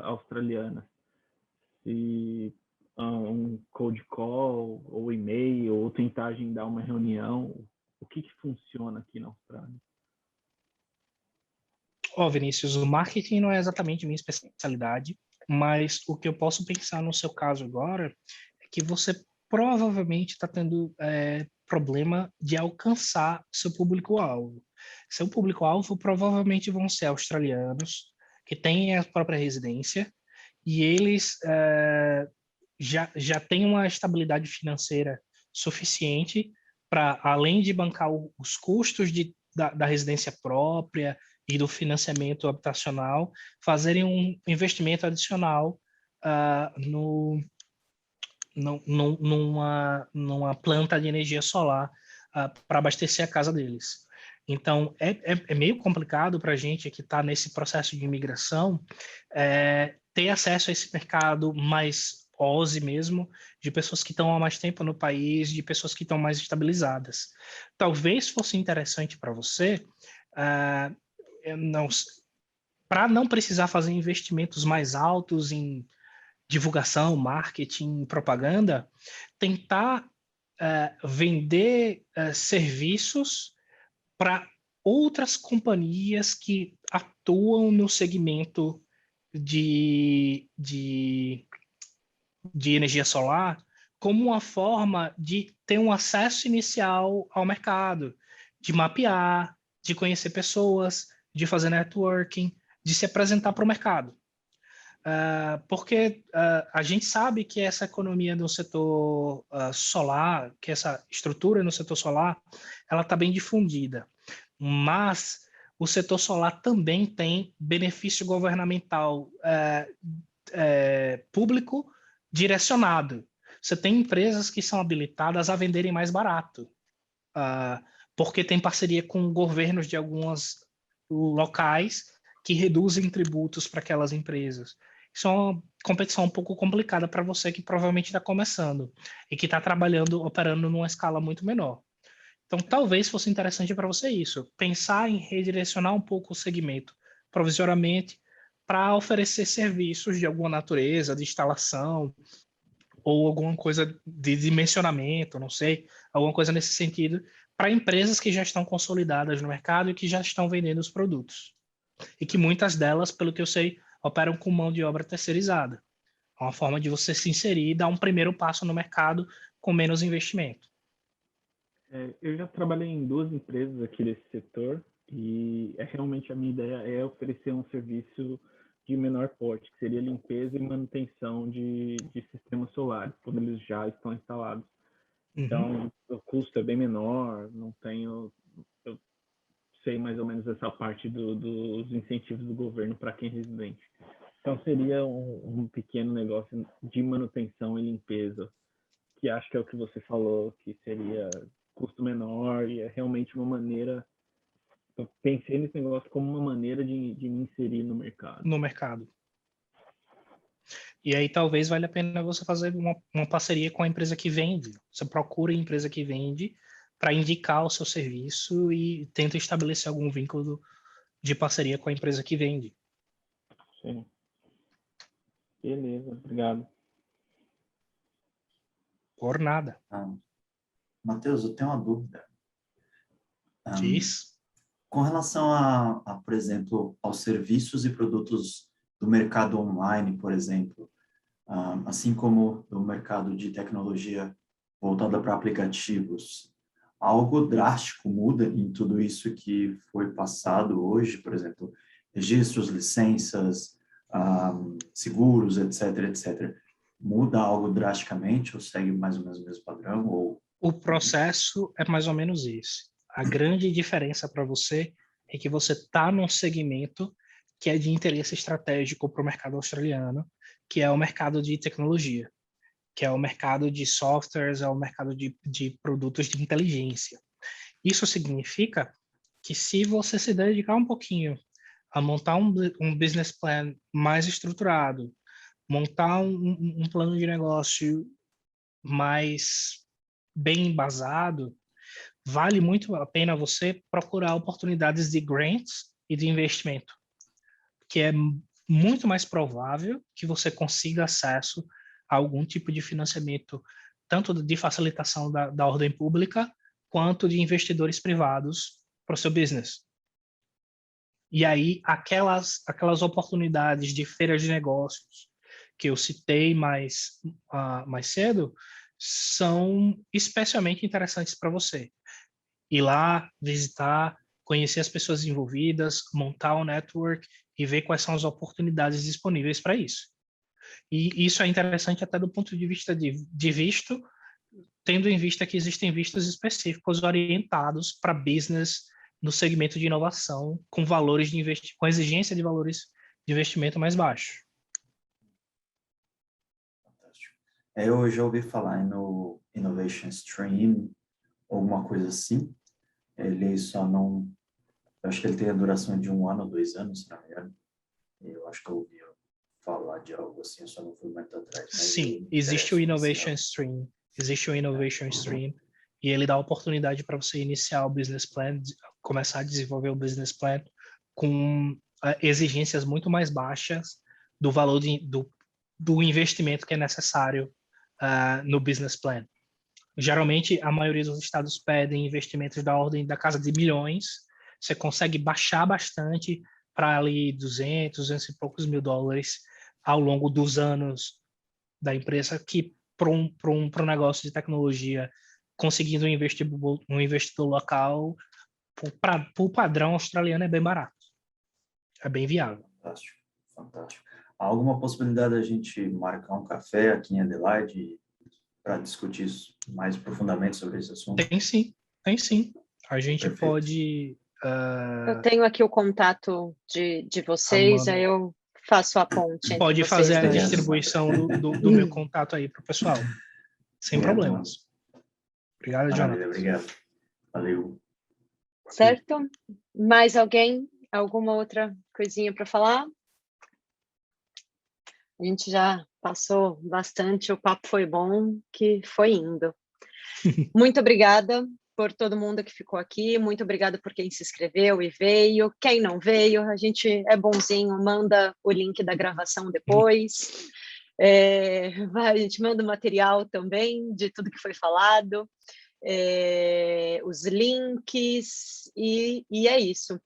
S6: australianas. Se um cold call, ou e-mail, ou tentar agendar uma reunião, o que funciona aqui na Austrália?
S2: Vinícius, o marketing não é exatamente minha especialidade, mas o que eu posso pensar no seu caso agora é que você provavelmente está tendo problema de alcançar seu público-alvo. Seu público-alvo provavelmente vão ser australianos que têm a própria residência e eles já têm uma estabilidade financeira suficiente para, além de bancar os custos da residência própria e do financiamento habitacional, fazerem um investimento adicional numa planta de energia solar para abastecer a casa deles. Então, é meio complicado para a gente que está nesse processo de imigração ter acesso a esse mercado mais Aussie mesmo, de pessoas que estão há mais tempo no país, de pessoas que estão mais estabilizadas. Talvez fosse interessante para você, para não precisar fazer investimentos mais altos em divulgação, marketing, propaganda, tentar vender serviços para outras companhias que atuam no segmento de energia solar como uma forma de ter um acesso inicial ao mercado, de mapear, de conhecer pessoas, de fazer networking, de se apresentar para o mercado. Porque a gente sabe que essa economia no setor solar, que essa estrutura no setor solar, ela está bem difundida. Mas o setor solar também tem benefício governamental público direcionado. Você tem empresas que são habilitadas a venderem mais barato, porque tem parceria com governos de alguns locais que reduzem tributos para aquelas empresas. Isso é uma competição um pouco complicada para você que provavelmente está começando e que está trabalhando, operando numa escala muito menor. Então, talvez fosse interessante para você isso, pensar em redirecionar um pouco o segmento provisoriamente para oferecer serviços de alguma natureza, de instalação, ou alguma coisa de dimensionamento, não sei, alguma coisa nesse sentido, para empresas que já estão consolidadas no mercado e que já estão vendendo os produtos. E que muitas delas, pelo que eu sei, operam com mão de obra terceirizada. É uma forma de você se inserir e dar um primeiro passo no mercado com menos investimento.
S6: Eu já trabalhei em 2 empresas aqui desse setor e realmente a minha ideia é oferecer um serviço de menor porte, que seria limpeza e manutenção de sistemas solares, quando eles já estão instalados. Então, o custo é bem menor, eu sei mais ou menos essa parte dos incentivos do governo para quem é residente. Então seria um pequeno negócio de manutenção e limpeza, que acho que é o que você falou, que seria custo menor e é realmente uma maneira. Eu pensei nesse negócio como uma maneira de me inserir no mercado.
S2: No mercado. E aí talvez valha a pena você fazer uma parceria com a empresa que vende. Você procura a empresa que vende para indicar o seu serviço e tenta estabelecer algum vínculo de parceria com a empresa que vende.
S6: Sim. Beleza, obrigado.
S2: Por nada.
S3: Matheus, eu tenho uma dúvida.
S2: Diz.
S3: Com relação por exemplo, aos serviços e produtos do mercado online, por exemplo, assim como do mercado de tecnologia voltada para aplicativos, algo drástico muda em tudo isso que foi passado hoje, por exemplo, registros, licenças, seguros, etc., etc. Muda algo drasticamente ou segue mais ou menos o mesmo padrão? Ou...
S2: O processo é mais ou menos esse. A grande diferença para você é que você está num segmento que é de interesse estratégico para o mercado australiano, que é o mercado de tecnologia, que é o mercado de softwares, é o mercado de produtos de inteligência. Isso significa que se você se dedicar um pouquinho a montar um business plan mais estruturado, montar um plano de negócio mais bem embasado, vale muito a pena você procurar oportunidades de grants e de investimento, que é muito mais provável que você consiga acesso a algum tipo de financiamento, tanto de facilitação da ordem pública, quanto de investidores privados para o seu business. E aí, aquelas oportunidades de feiras de negócios que eu citei mais cedo, são especialmente interessantes para você. Ir lá, visitar, conhecer as pessoas envolvidas, montar um network e ver quais são as oportunidades disponíveis para isso. E isso é interessante até do ponto de vista de visto, tendo em vista que existem vistos específicos orientados para business no segmento de inovação, com valores de com exigência de valores de investimento mais baixos.
S3: Eu já ouvi falar no Innovation Stream, alguma coisa assim. Ele só não... Eu acho que ele tem a duração de 1 ano ou 2 anos, se não me engano. Eu acho que eu ouvi falar de algo assim, eu só não fui muito atrás.
S2: Sim, existe o Innovation Stream. Existe o Innovation Stream. E ele dá a oportunidade para você iniciar o business plan, começar a desenvolver o business plan com exigências muito mais baixas do valor do investimento que é necessário no business plan. Geralmente, a maioria dos estados pedem investimentos da ordem da casa de milhões. Você consegue baixar bastante para ali 200 e poucos mil dólares ao longo dos anos da empresa, que para um negócio de tecnologia, conseguindo um investidor local, para o padrão australiano é bem barato. É bem viável.
S3: Fantástico, fantástico. Há alguma possibilidade da gente marcar um café aqui em Adelaide para discutir mais profundamente sobre esse assunto?
S2: Tem sim. A gente
S3: Perfeito.
S2: pode...
S1: Eu tenho aqui o contato de vocês, aí eu faço a ponte entre
S2: pode
S1: vocês
S2: fazer a
S1: dois.
S2: distribuição do meu contato aí para o pessoal. Sem problemas. Obrigado,
S3: Maravilha,
S2: Jonathan.
S3: obrigado. Valeu.
S1: Certo? Mais alguém? Alguma outra coisinha para falar? A gente já passou bastante, o papo foi bom, que foi indo. Muito obrigada por todo mundo que ficou aqui, muito obrigada por quem se inscreveu e veio. Quem não veio, a gente é bonzinho, manda o link da gravação depois. A gente manda o material também de tudo que foi falado, os links, e é isso.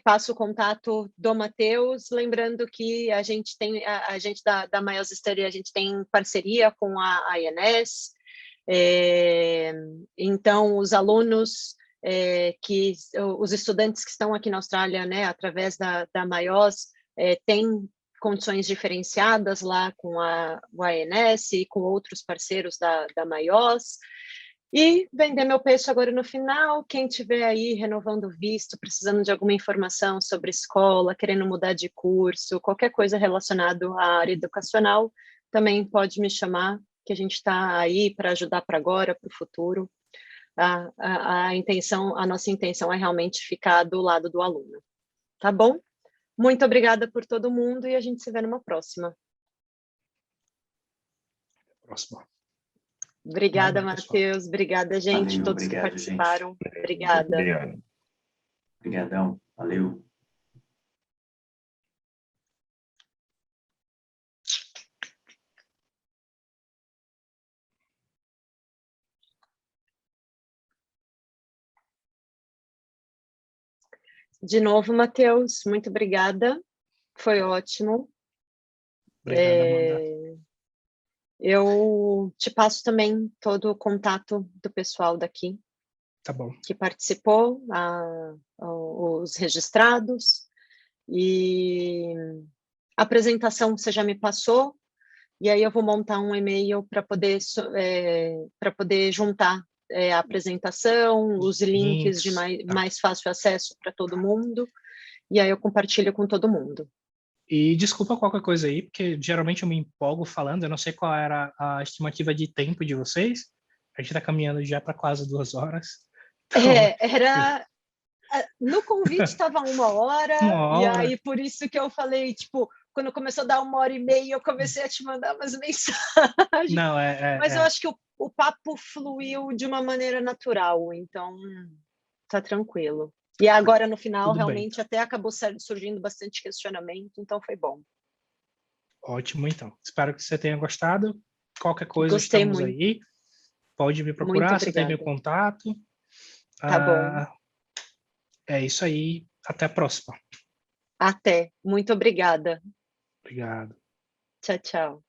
S1: Passo o contato do Matheus, lembrando que a gente tem, a gente da Miles Study, a gente tem parceria com a INS, então os alunos, os estudantes que estão aqui na Austrália, né, através da Miles, têm condições diferenciadas lá com a INS e com outros parceiros da Miles. E vender meu peixe agora no final. Quem tiver aí renovando o visto, precisando de alguma informação sobre escola, querendo mudar de curso, qualquer coisa relacionada à área educacional, também pode me chamar, que a gente está aí para ajudar para agora, para o futuro. A nossa intenção é realmente ficar do lado do aluno. Tá bom? Muito obrigada por todo mundo e a gente se vê numa próxima.
S2: Próximo.
S1: Obrigada,
S2: Valeu, pessoal.
S1: Matheus. Obrigada, gente,
S3: Valeu,
S1: todos que
S3: obrigado,
S1: participaram.
S3: gente.
S1: Obrigada.
S5: Obrigado.
S3: Obrigadão. Valeu.
S1: De novo, Matheus, muito obrigada. Foi ótimo.
S2: Obrigado, Amanda.
S1: Eu te passo também todo o contato do pessoal daqui
S2: Tá bom.
S1: que participou, os registrados, e a apresentação você já me passou, e aí eu vou montar um e-mail para poder juntar a apresentação, os links de mais fácil acesso para todo mundo, e aí eu compartilho com todo mundo.
S2: E desculpa qualquer coisa aí, porque geralmente eu me empolgo falando, eu não sei qual era a estimativa de tempo de vocês. A gente está caminhando já para quase 2 horas. Então,
S1: no convite estava 1 hora,
S2: 1 hora.
S1: E aí por isso que eu falei, tipo, quando começou a dar 1h30, eu comecei a te mandar umas mensagens.
S2: Não,
S1: Mas eu acho que o papo fluiu de uma maneira natural, então tá tranquilo. E agora, no final,
S2: Tudo
S1: realmente
S2: bem.
S1: até acabou surgindo bastante questionamento, então foi bom.
S2: Ótimo, então. Espero que você tenha gostado. Qualquer coisa,
S1: Gostei
S2: estamos
S1: muito.
S2: aí. Pode me
S1: Muito
S2: procurar, você tem meu
S1: obrigada.
S2: contato.
S1: Tá bom.
S2: É isso aí. Até a próxima.
S1: Até. Muito obrigada.
S2: Obrigado.
S1: Tchau, tchau.